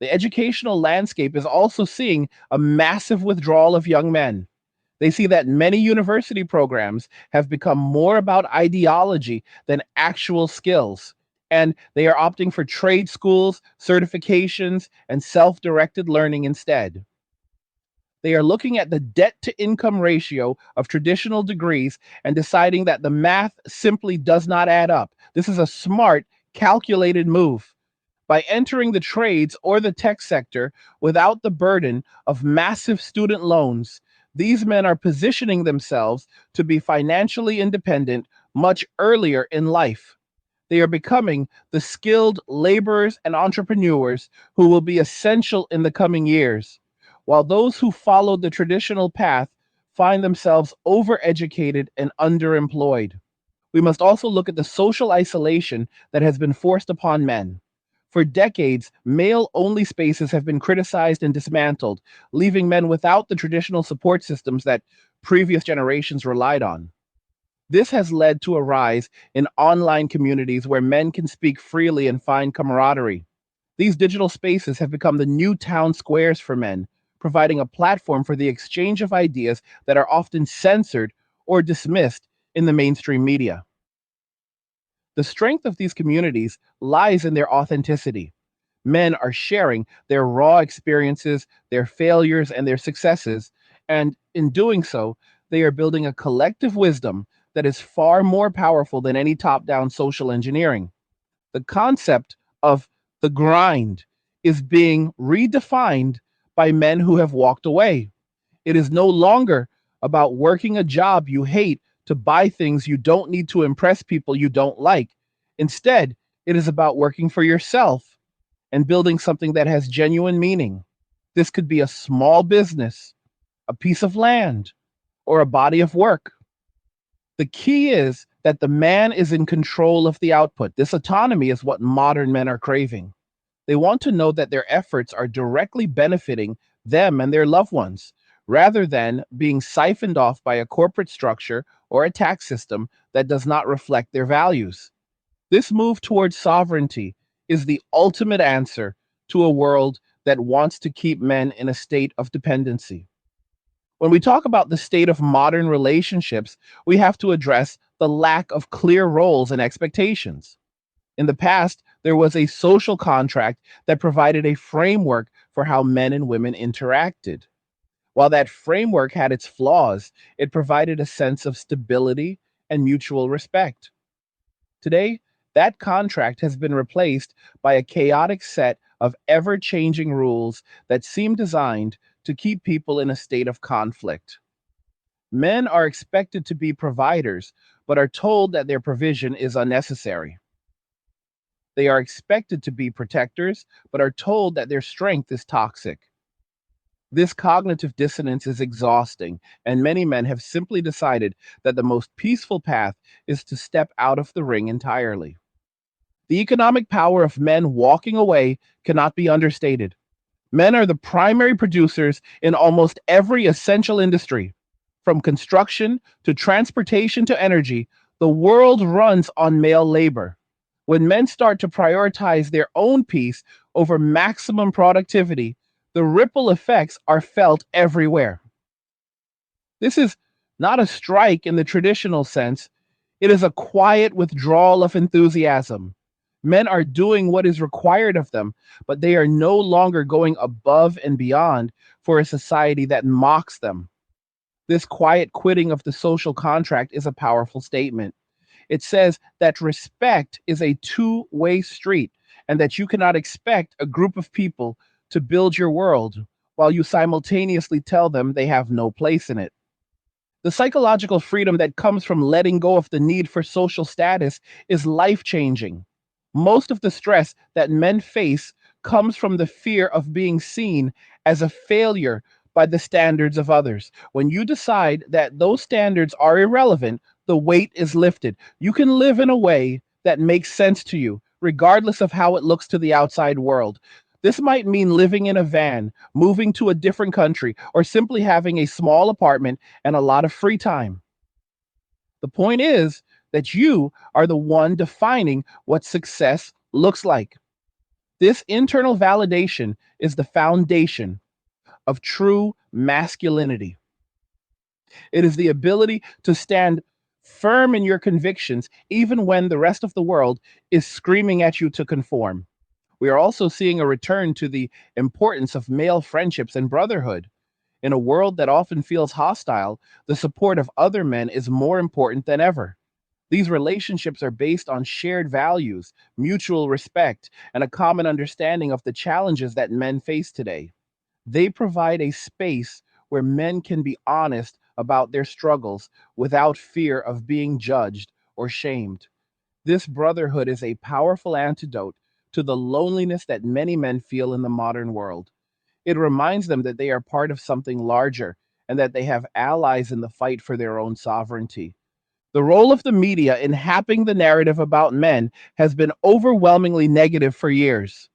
The educational landscape is also seeing a massive withdrawal of young men. They see that many university programs have become more about ideology than actual skills, and they are opting for trade schools, certifications, and self directed learning instead. They are looking at the debt to income ratio of traditional degrees and deciding that the math simply does not add up. This is a smart, calculated move. By entering the trades or the tech sector without the burden of massive student loans, these men are positioning themselves to be financially independent much earlier in life. They are becoming the skilled laborers and entrepreneurs who will be essential in the coming years, while those who followed the traditional path find themselves overeducated and underemployed. We must also look at the social isolation that has been forced upon men. For decades, male only spaces have been criticized and dismantled, leaving men without the traditional support systems that previous generations relied on. This has led to a rise in online communities where men can speak freely and find camaraderie. These digital spaces have become the new town squares for men, providing a platform for the exchange of ideas that are often censored or dismissed in the mainstream media. The strength of these communities lies in their authenticity. Men are sharing their raw experiences, their failures, and their successes, and in doing so, they are building a collective wisdom that is far more powerful than any top down social engineering. The concept of the grind is being redefined by men who have walked away. It is no longer about working a job you hate to buy things you don't need to impress people you don't like. Instead, it is about working for yourself and building something that has genuine meaning. This could be a small business, a piece of land, or a body of work. The key is that the man is in control of the output. This autonomy is what modern men are craving. They want to know that their efforts are directly benefiting them and their loved ones, rather than being siphoned off by a corporate structure or a tax system that does not reflect their values. This move towards sovereignty is the ultimate answer to a world that wants to keep men in a state of dependency. When we talk about the state of modern relationships, we have to address the lack of clear roles and expectations. In the past, there was a social contract that provided a framework for how men and women interacted. While that framework had its flaws, it provided a sense of stability and mutual respect. Today, that contract has been replaced by a chaotic set of ever changing rules that seem designed to keep people in a state of conflict. Men are expected to be providers, but are told that their provision is unnecessary. They are expected to be protectors, but are told that their strength is toxic. This cognitive dissonance is exhausting, and many men have simply decided that the most peaceful path is to step out of the ring entirely. The economic power of men walking away cannot be understated. Men are the primary producers in almost every essential industry. From construction to transportation to energy, the world runs on male labor. When men start to prioritize their own peace over maximum productivity, the ripple effects are felt everywhere. This is not a strike in the traditional sense, it is a quiet withdrawal of enthusiasm. Men are doing what is required of them, but they are no longer going above and beyond for a society that mocks them. This quiet quitting of the social contract is a powerful statement. It says that respect is a two-way street and that you cannot expect a group of people to build your world while you simultaneously tell them they have no place in it. The psychological freedom that comes from letting go of the need for social status is life changing. Most of the stress that men face comes from the fear of being seen as a failure by the standards of others. When you decide that those standards are irrelevant, the weight is lifted. You can live in a way that makes sense to you, regardless of how it looks to the outside world. This might mean living in a van, moving to a different country, or simply having a small apartment and a lot of free time. The point is that you are the one defining what success looks like. This internal validation is the foundation of true masculinity. It is the ability to stand firm in your convictions, even when the rest of the world is screaming at you to conform. We are also seeing a return to the importance of male friendships and brotherhood. In a world that often feels hostile, the support of other men is more important than ever. These relationships are based on shared values, mutual respect, and a common understanding of the challenges that men face today. They provide a space where men can be honest about their struggles without fear of being judged or shamed. This brotherhood is a powerful antidote to the loneliness that many men feel in the modern world. It reminds them that they are part of something larger and that they have allies in the fight for their own sovereignty. The role of the media in happing the narrative about men has been overwhelmingly negative for years.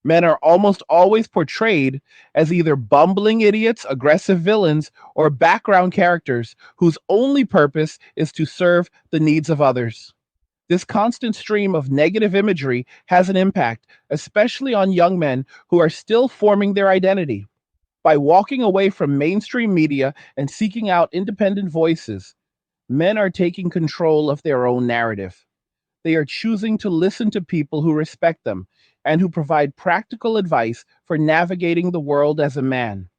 Men are almost always portrayed as either bumbling idiots, aggressive villains, or background characters whose only purpose is to serve the needs of others. This constant stream of negative imagery has an impact, especially on young men who are still forming their identity. By walking away from mainstream media and seeking out independent voices, Men are taking control of their own narrative. They are choosing to listen to people who respect them and who provide practical advice for navigating the world as a man.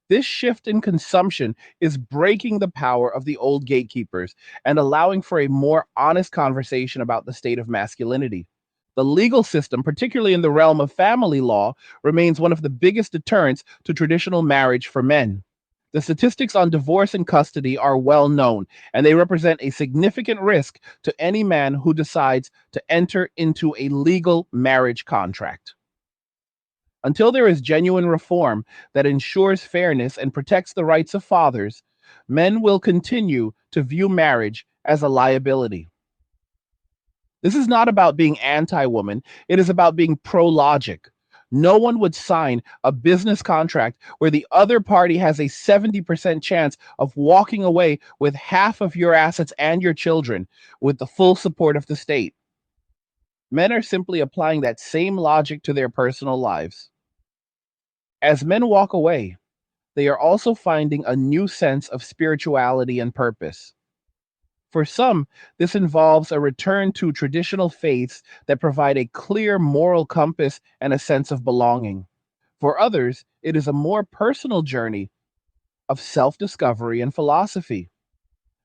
This shift in consumption is breaking the power of the old gatekeepers and allowing for a more honest conversation about the state of masculinity. The legal system, particularly in the realm of family law, remains one of the biggest deterrents to traditional marriage for men. The statistics on divorce and custody are well known, and they represent a significant risk to any man who decides to enter into a legal marriage contract. Until there is genuine reform that ensures fairness and protects the rights of fathers, men will continue to view marriage as a liability. This is not about being anti woman, it is about being pro logic. No one would sign a business contract where the other party has a 70% chance of walking away with half of your assets and your children with the full support of the state. Men are simply applying that same logic to their personal lives. As men walk away, they are also finding a new sense of spirituality and purpose. For some, this involves a return to traditional faiths that provide a clear moral compass and a sense of belonging. For others, it is a more personal journey of self discovery and philosophy.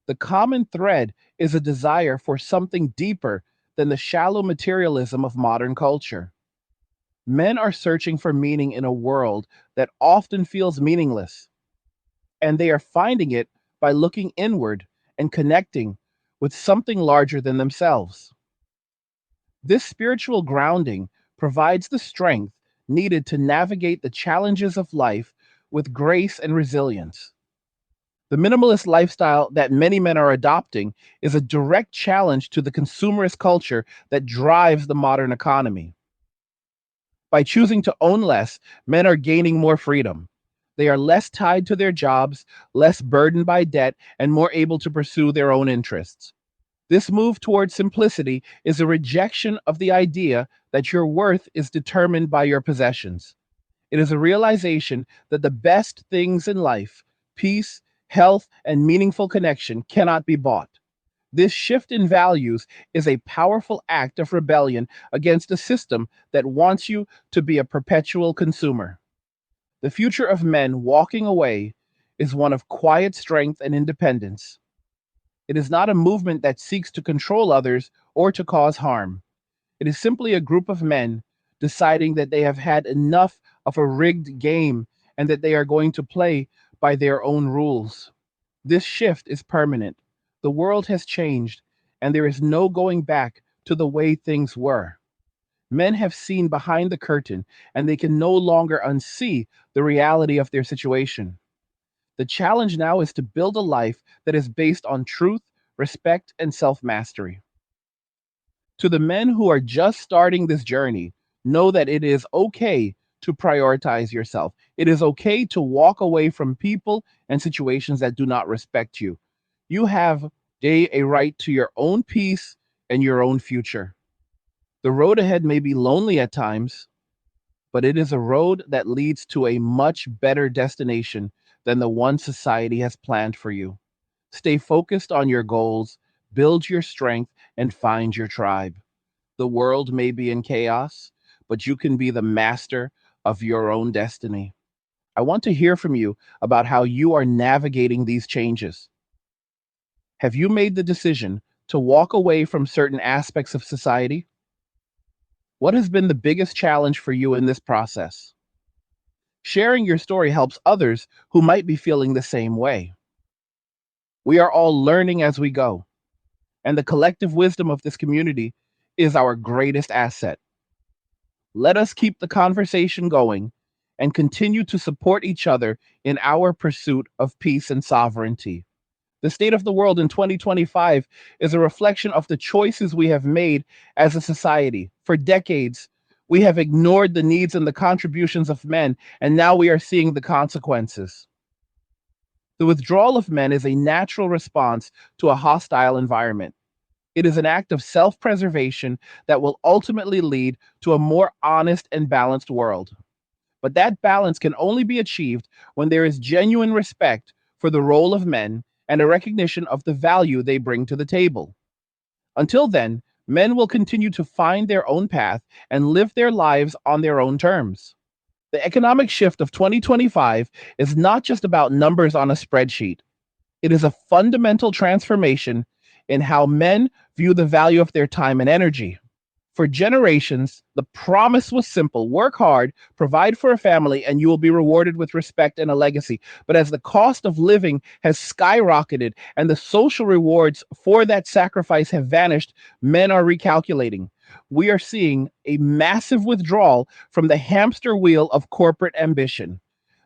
The common thread is a desire for something deeper than the shallow materialism of modern culture. Men are searching for meaning in a world that often feels meaningless, and they are finding it by looking inward and connecting with something larger than themselves. This spiritual grounding provides the strength needed to navigate the challenges of life with grace and resilience. The minimalist lifestyle that many men are adopting is a direct challenge to the consumerist culture that drives the modern economy. By choosing to own less, men are gaining more freedom. They are less tied to their jobs, less burdened by debt, and more able to pursue their own interests. This move toward simplicity is a rejection of the idea that your worth is determined by your possessions. It is a realization that the best things in life, peace, health, and meaningful connection, cannot be bought. This shift in values is a powerful act of rebellion against a system that wants you to be a perpetual consumer. The future of men walking away is one of quiet strength and independence. It is not a movement that seeks to control others or to cause harm. It is simply a group of men deciding that they have had enough of a rigged game and that they are going to play by their own rules. This shift is permanent. The world has changed, and there is no going back to the way things were. Men have seen behind the curtain, and they can no longer unsee the reality of their situation. The challenge now is to build a life that is based on truth, respect, and self mastery. To the men who are just starting this journey, know that it is okay to prioritize yourself. It is okay to walk away from people and situations that do not respect you. You have a right to your own peace and your own future. The road ahead may be lonely at times, but it is a road that leads to a much better destination than the one society has planned for you. Stay focused on your goals, build your strength, and find your tribe. The world may be in chaos, but you can be the master of your own destiny. I want to hear from you about how you are navigating these changes. Have you made the decision to walk away from certain aspects of society? What has been the biggest challenge for you in this process? Sharing your story helps others who might be feeling the same way. We are all learning as we go, and the collective wisdom of this community is our greatest asset. Let us keep the conversation going and continue to support each other in our pursuit of peace and sovereignty. The state of the world in 2025 is a reflection of the choices we have made as a society. For decades, we have ignored the needs and the contributions of men, and now we are seeing the consequences. The withdrawal of men is a natural response to a hostile environment. It is an act of self preservation that will ultimately lead to a more honest and balanced world. But that balance can only be achieved when there is genuine respect for the role of men and a recognition of the value they bring to the table. Until then, men will continue to find their own path and live their lives on their own terms. The economic shift of 2025 is not just about numbers on a spreadsheet. It is a fundamental transformation in how men view the value of their time and energy. For generations, the promise was simple: work hard, provide for a family, and you will be rewarded with respect and a legacy. But as the cost of living has skyrocketed and the social rewards for that sacrifice have vanished, men are recalculating. We are seeing a massive withdrawal from the hamster wheel of corporate ambition.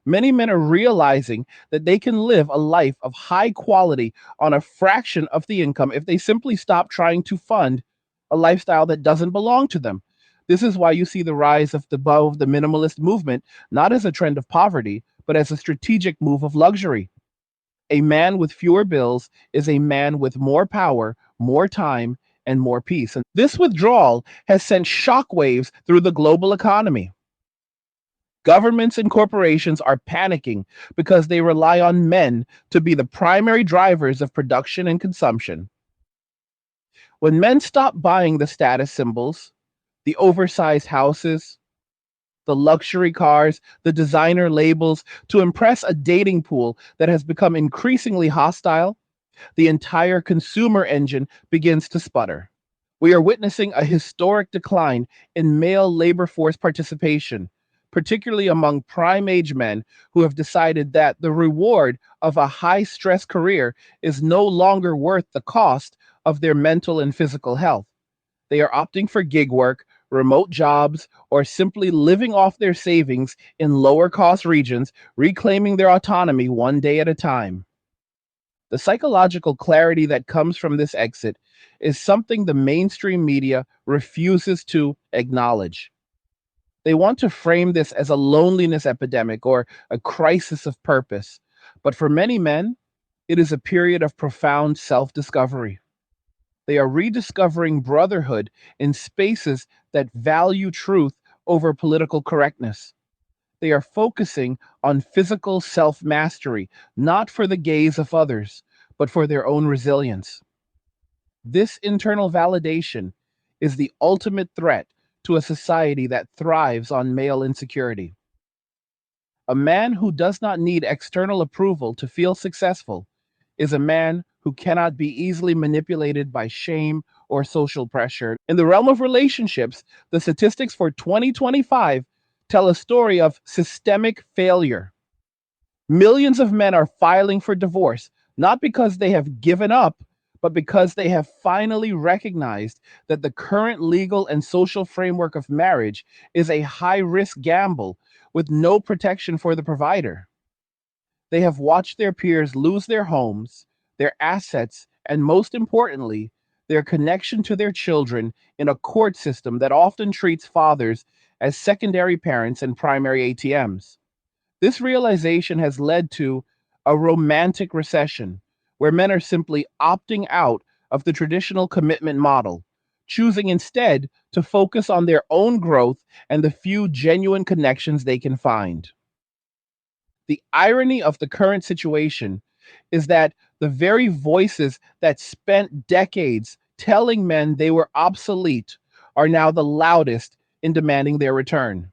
Many men are realizing that they can live a life of high quality on a fraction of the income if they simply stop trying to fund a lifestyle that doesn't belong to them. This is why you see the rise of the minimalist movement, not as a trend of poverty, but as a strategic move of luxury. A man with fewer bills is a man with more power, more time, and more peace. And this withdrawal has sent shockwaves through the global economy. Governments and corporations are panicking because they rely on men to be the primary drivers of production and consumption. When men stop buying the status symbols, the oversized houses, the luxury cars, the designer labels to impress a dating pool that has become increasingly hostile, the entire consumer engine begins to sputter. We are witnessing a historic decline in male labor force participation, particularly among prime age men who have decided that the reward of a high stress career is no longer worth the cost of their mental and physical health. They are opting for gig work, remote jobs, or simply living off their savings in lower cost regions, reclaiming their autonomy one day at a time. The psychological clarity that comes from this exit is something the mainstream media refuses to acknowledge. They want to frame this as a loneliness epidemic or a crisis of purpose. But for many men, it is a period of profound self discovery. They are rediscovering brotherhood in spaces that value truth over political correctness. They are focusing on physical self mastery, not for the gaze of others, but for their own resilience. This internal validation is the ultimate threat to a society that thrives on male insecurity. A man who does not need external approval to feel successful is a man who cannot be easily manipulated by shame or social pressure. In the realm of relationships, the statistics for 2025 tell a story of systemic failure. Millions of men are filing for divorce, not because they have given up, but because they have finally recognized that the current legal and social framework of marriage is a high-risk gamble with no protection for the provider. They have watched their peers lose their homes, their assets, and most importantly, their connection to their children in a court system that often treats fathers as secondary parents and primary ATMs. This realization has led to a romantic recession, where men are simply opting out of the traditional commitment model, choosing instead to focus on their own growth and the few genuine connections they can find. The irony of the current situation is that the very voices that spent decades telling men they were obsolete are now the loudest in demanding their return.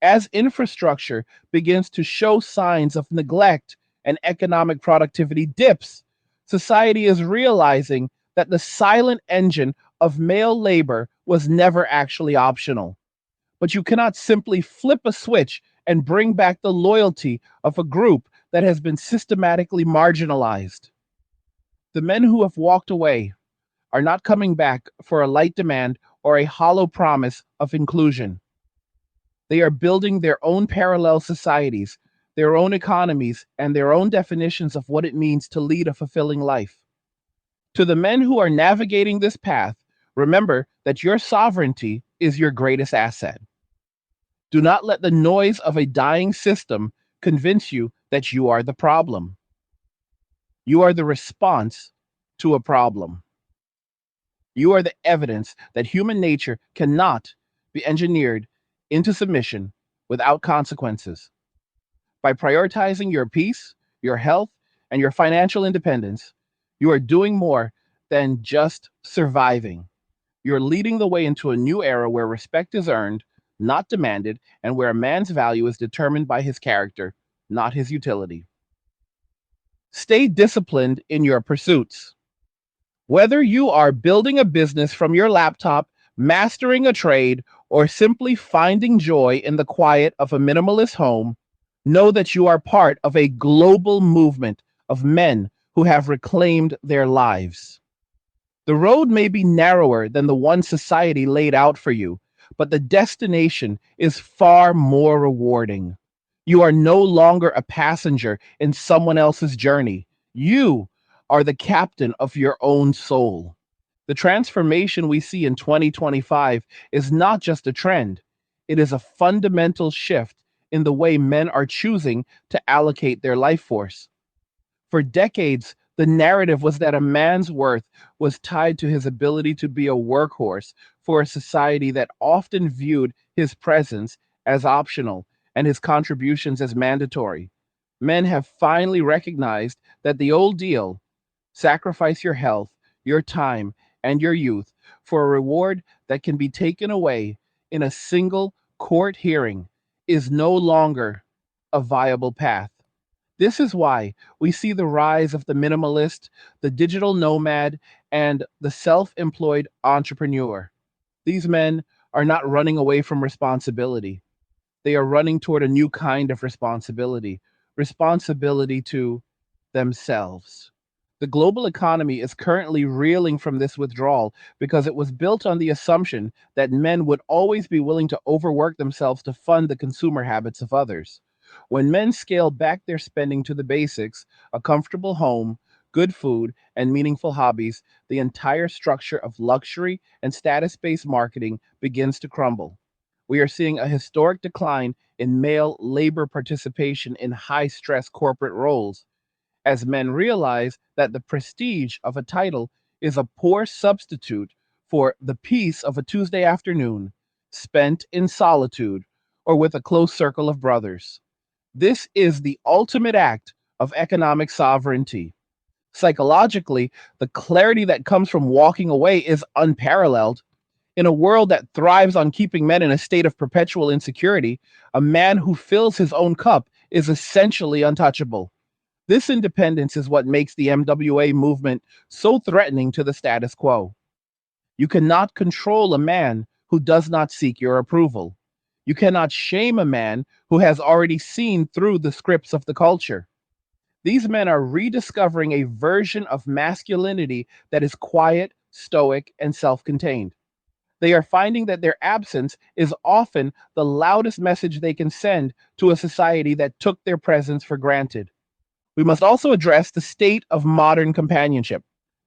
As infrastructure begins to show signs of neglect and economic productivity dips, society is realizing that the silent engine of male labor was never actually optional. But you cannot simply flip a switch and bring back the loyalty of a group that has been systematically marginalized. The men who have walked away are not coming back for a light demand or a hollow promise of inclusion. They are building their own parallel societies, their own economies, and their own definitions of what it means to lead a fulfilling life. To the men who are navigating this path, remember that your sovereignty is your greatest asset. Do not let the noise of a dying system convince you that you are the problem. You are the response to a problem. You are the evidence that human nature cannot be engineered into submission without consequences. By prioritizing your peace, your health, and your financial independence, you are doing more than just surviving. You're leading the way into a new era where respect is earned, not demanded, and where a man's value is determined by his character, not his utility. Stay disciplined in your pursuits. Whether you are building a business from your laptop, mastering a trade, or simply finding joy in the quiet of a minimalist home, know that you are part of a global movement of men who have reclaimed their lives. The road may be narrower than the one society laid out for you, but the destination is far more rewarding. You are no longer a passenger in someone else's journey. You are the captain of your own soul. The transformation we see in 2025 is not just a trend, it is a fundamental shift in the way men are choosing to allocate their life force. For decades, the narrative was that a man's worth was tied to his ability to be a workhorse for a society that often viewed his presence as optional and his contributions as mandatory. Men have finally recognized that the old deal, sacrifice your health, your time, and your youth for a reward that can be taken away in a single court hearing, is no longer a viable path. This is why we see the rise of the minimalist, the digital nomad, and the self employed entrepreneur. These men are not running away from responsibility. They are running toward a new kind of responsibility to themselves. The global economy is currently reeling from this withdrawal because it was built on the assumption that men would always be willing to overwork themselves to fund the consumer habits of others. When men scale back their spending to the basics, a comfortable home, good food, and meaningful hobbies, the entire structure of luxury and status based marketing begins to crumble. We are seeing a historic decline in male labor participation in high stress corporate roles as men realize that the prestige of a title is a poor substitute for the peace of a Tuesday afternoon spent in solitude or with a close circle of brothers. This is the ultimate act of economic sovereignty. Psychologically, the clarity that comes from walking away is unparalleled. In a world that thrives on keeping men in a state of perpetual insecurity, a man who fills his own cup is essentially untouchable. This independence is what makes the MWA movement so threatening to the status quo. You cannot control a man who does not seek your approval. You cannot shame a man who has already seen through the scripts of the culture. These men are rediscovering a version of masculinity that is quiet, stoic, and self contained. They are finding that their absence is often the loudest message they can send to a society that took their presence for granted. We must also address the state of modern companionship.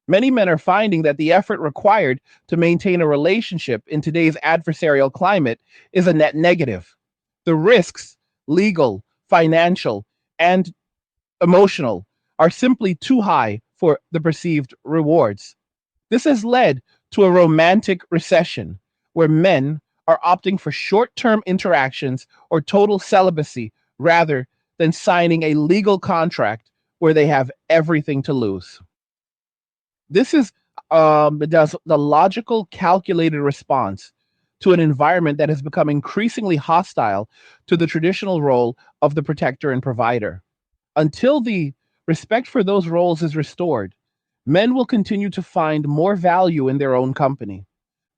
Many men are finding that the effort required to maintain a relationship in today's adversarial climate is a net negative. The risks, legal, financial, and emotional, are simply too high for the perceived rewards. This has led to a romantic recession where men are opting for short term interactions or total celibacy rather than signing a legal contract where they have everything to lose. This is the logical, calculated response to an environment that has become increasingly hostile to the traditional role of the protector and provider. Until the respect for those roles is restored, men will continue to find more value in their own company.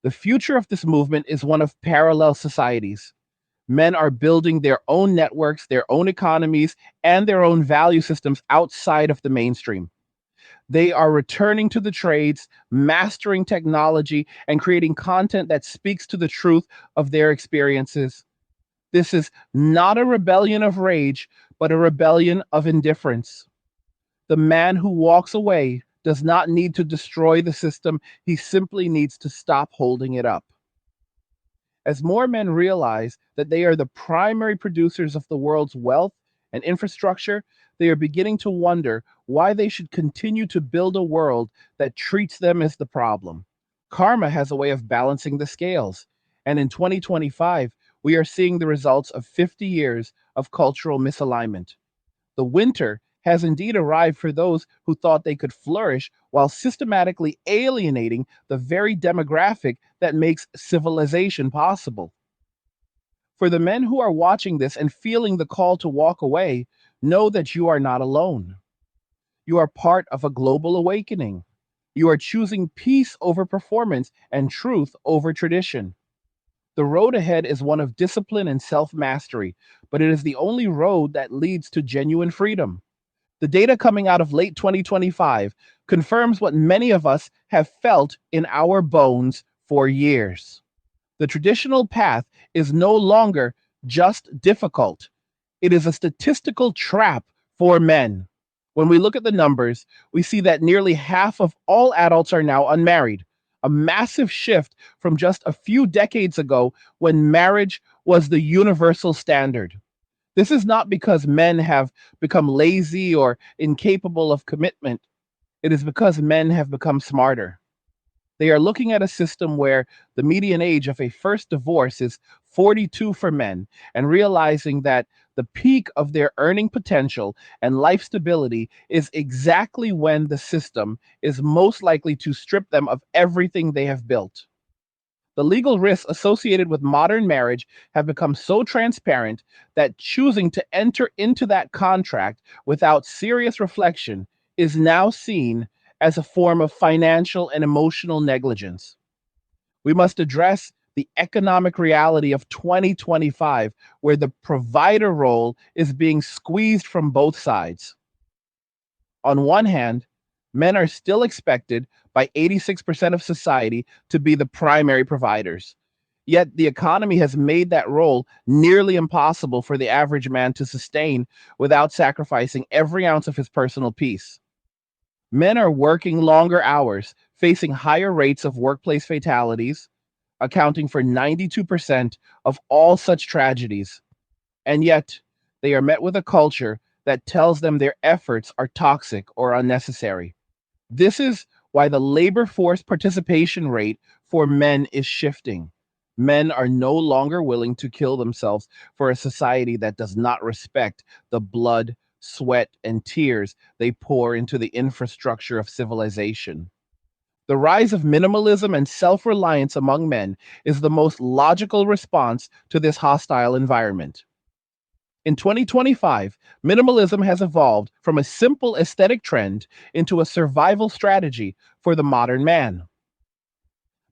The future of this movement is one of parallel societies. Men are building their own networks, their own economies, and their own value systems outside of the mainstream. They are returning to the trades, mastering technology, and creating content that speaks to the truth of their experiences. This is not a rebellion of rage, but a rebellion of indifference. The man who walks away does not need to destroy the system, he simply needs to stop holding it up. As more men realize that they are the primary producers of the world's wealth and infrastructure, they are beginning to wonder why they should continue to build a world that treats them as the problem. Karma has a way of balancing the scales, and in 2025, we are seeing the results of 50 years of cultural misalignment. The winter has indeed arrived for those who thought they could flourish while systematically alienating the very demographic that makes civilization possible. For the men who are watching this and feeling the call to walk away, know that you are not alone. You are part of a global awakening. You are choosing peace over performance and truth over tradition. The road ahead is one of discipline and self mastery, but it is the only road that leads to genuine freedom. The data coming out of late 2025 confirms what many of us have felt in our bones for years. The traditional path is no longer just difficult, it is a statistical trap for men. When we look at the numbers, we see that nearly half of all adults are now unmarried, a massive shift from just a few decades ago when marriage was the universal standard. This is not because men have become lazy or incapable of commitment. It is because men have become smarter. They are looking at a system where the median age of a first divorce is 42 for men and realizing that the peak of their earning potential and life stability is exactly when the system is most likely to strip them of everything they have built. The legal risks associated with modern marriage have become so transparent that choosing to enter into that contract without serious reflection is now seen as a form of financial and emotional negligence. We must address the economic reality of 2025, where the provider role is being squeezed from both sides. On one hand, men are still expected by 86% of society to be the primary providers. Yet the economy has made that role nearly impossible for the average man to sustain without sacrificing every ounce of his personal peace. Men are working longer hours, facing higher rates of workplace fatalities, accounting for 92% of all such tragedies. And yet, they are met with a culture that tells them their efforts are toxic or unnecessary. This is why the labor force participation rate for men is shifting. Men are no longer willing to kill themselves for a society that does not respect the blood, sweat, and tears they pour into the infrastructure of civilization. The rise of minimalism and self reliance among men is the most logical response to this hostile environment. In 2025, minimalism has evolved from a simple aesthetic trend into a survival strategy for the modern man.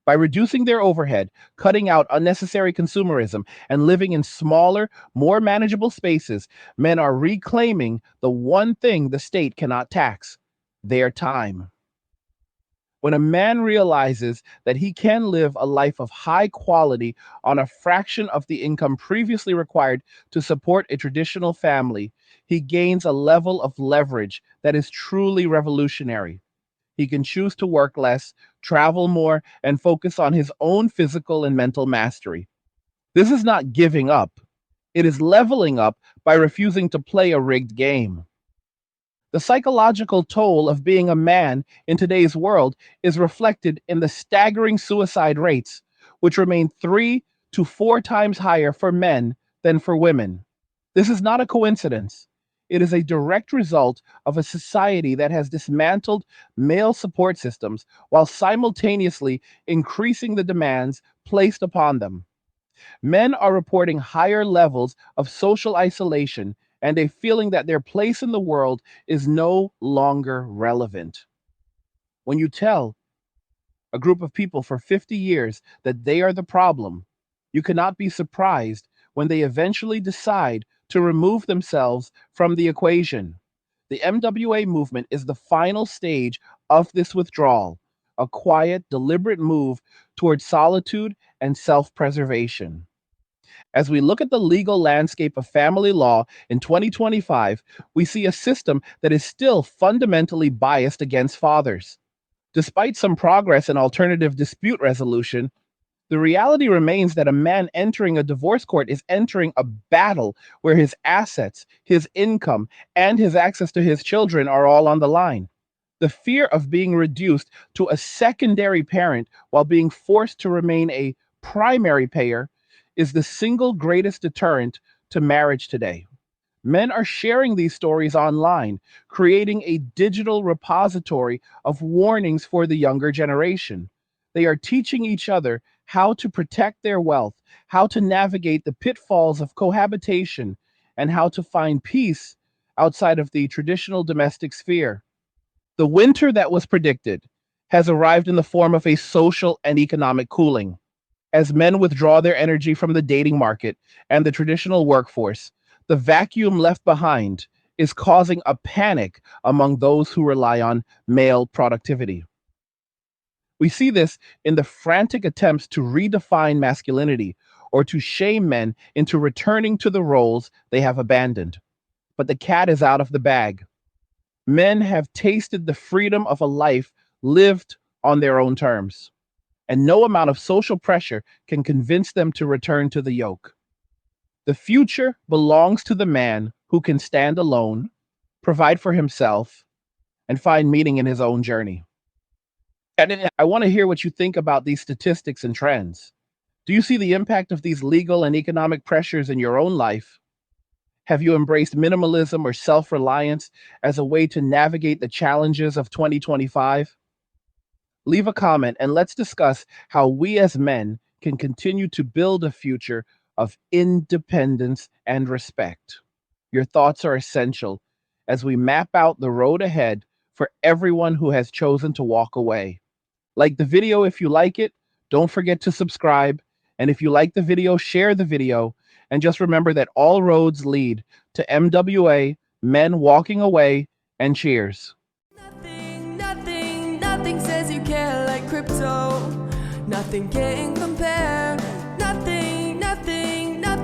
By reducing their overhead, cutting out unnecessary consumerism, and living in smaller, more manageable spaces, men are reclaiming the one thing the state cannot tax: their time. When a man realizes that he can live a life of high quality on a fraction of the income previously required to support a traditional family, he gains a level of leverage that is truly revolutionary. He can choose to work less, travel more, and focus on his own physical and mental mastery. This is not giving up, it is leveling up by refusing to play a rigged game. The psychological toll of being a man in today's world is reflected in the staggering suicide rates, which remain 3 to 4 times higher for men than for women. This is not a coincidence. It is a direct result of a society that has dismantled male support systems while simultaneously increasing the demands placed upon them. Men are reporting higher levels of social isolation and a feeling that their place in the world is no longer relevant. When you tell a group of people for 50 years that they are the problem, you cannot be surprised when they eventually decide to remove themselves from the equation. The MWA movement is the final stage of this withdrawal, a quiet, deliberate move towards solitude and self preservation. As we look at the legal landscape of family law in 2025, we see a system that is still fundamentally biased against fathers. Despite some progress in alternative dispute resolution, the reality remains that a man entering a divorce court is entering a battle where his assets, his income, and his access to his children are all on the line. The fear of being reduced to a secondary parent while being forced to remain a primary payer is the single greatest deterrent to marriage today. Men are sharing these stories online, creating a digital repository of warnings for the younger generation. They are teaching each other how to protect their wealth, how to navigate the pitfalls of cohabitation, and how to find peace outside of the traditional domestic sphere. The winter that was predicted has arrived in the form of a social and economic cooling. As men withdraw their energy from the dating market and the traditional workforce, the vacuum left behind is causing a panic among those who rely on male productivity. We see this in the frantic attempts to redefine masculinity or to shame men into returning to the roles they have abandoned. But the cat is out of the bag. Men have tasted the freedom of a life lived on their own terms, and no amount of social pressure can convince them to return to the yoke. The future belongs to the man who can stand alone, provide for himself, and find meaning in his own journey. And then I want to hear what you think about these statistics and trends. Do you see the impact of these legal and economic pressures in your own life? Have you embraced minimalism or self reliance as a way to navigate the challenges of 2025? Leave a comment and let's discuss how we as men can continue to build a future of independence and respect. Your thoughts are essential as we map out the road ahead for everyone who has chosen to walk away. Like the video if you like it, don't forget to subscribe. And if you like the video, share the video. And just remember that all roads lead to MWA, men walking away, and cheers. Nothing says you care like crypto. Nothing can compare.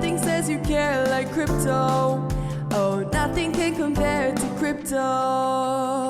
Nothing says you care like crypto. Oh, nothing can compare to crypto.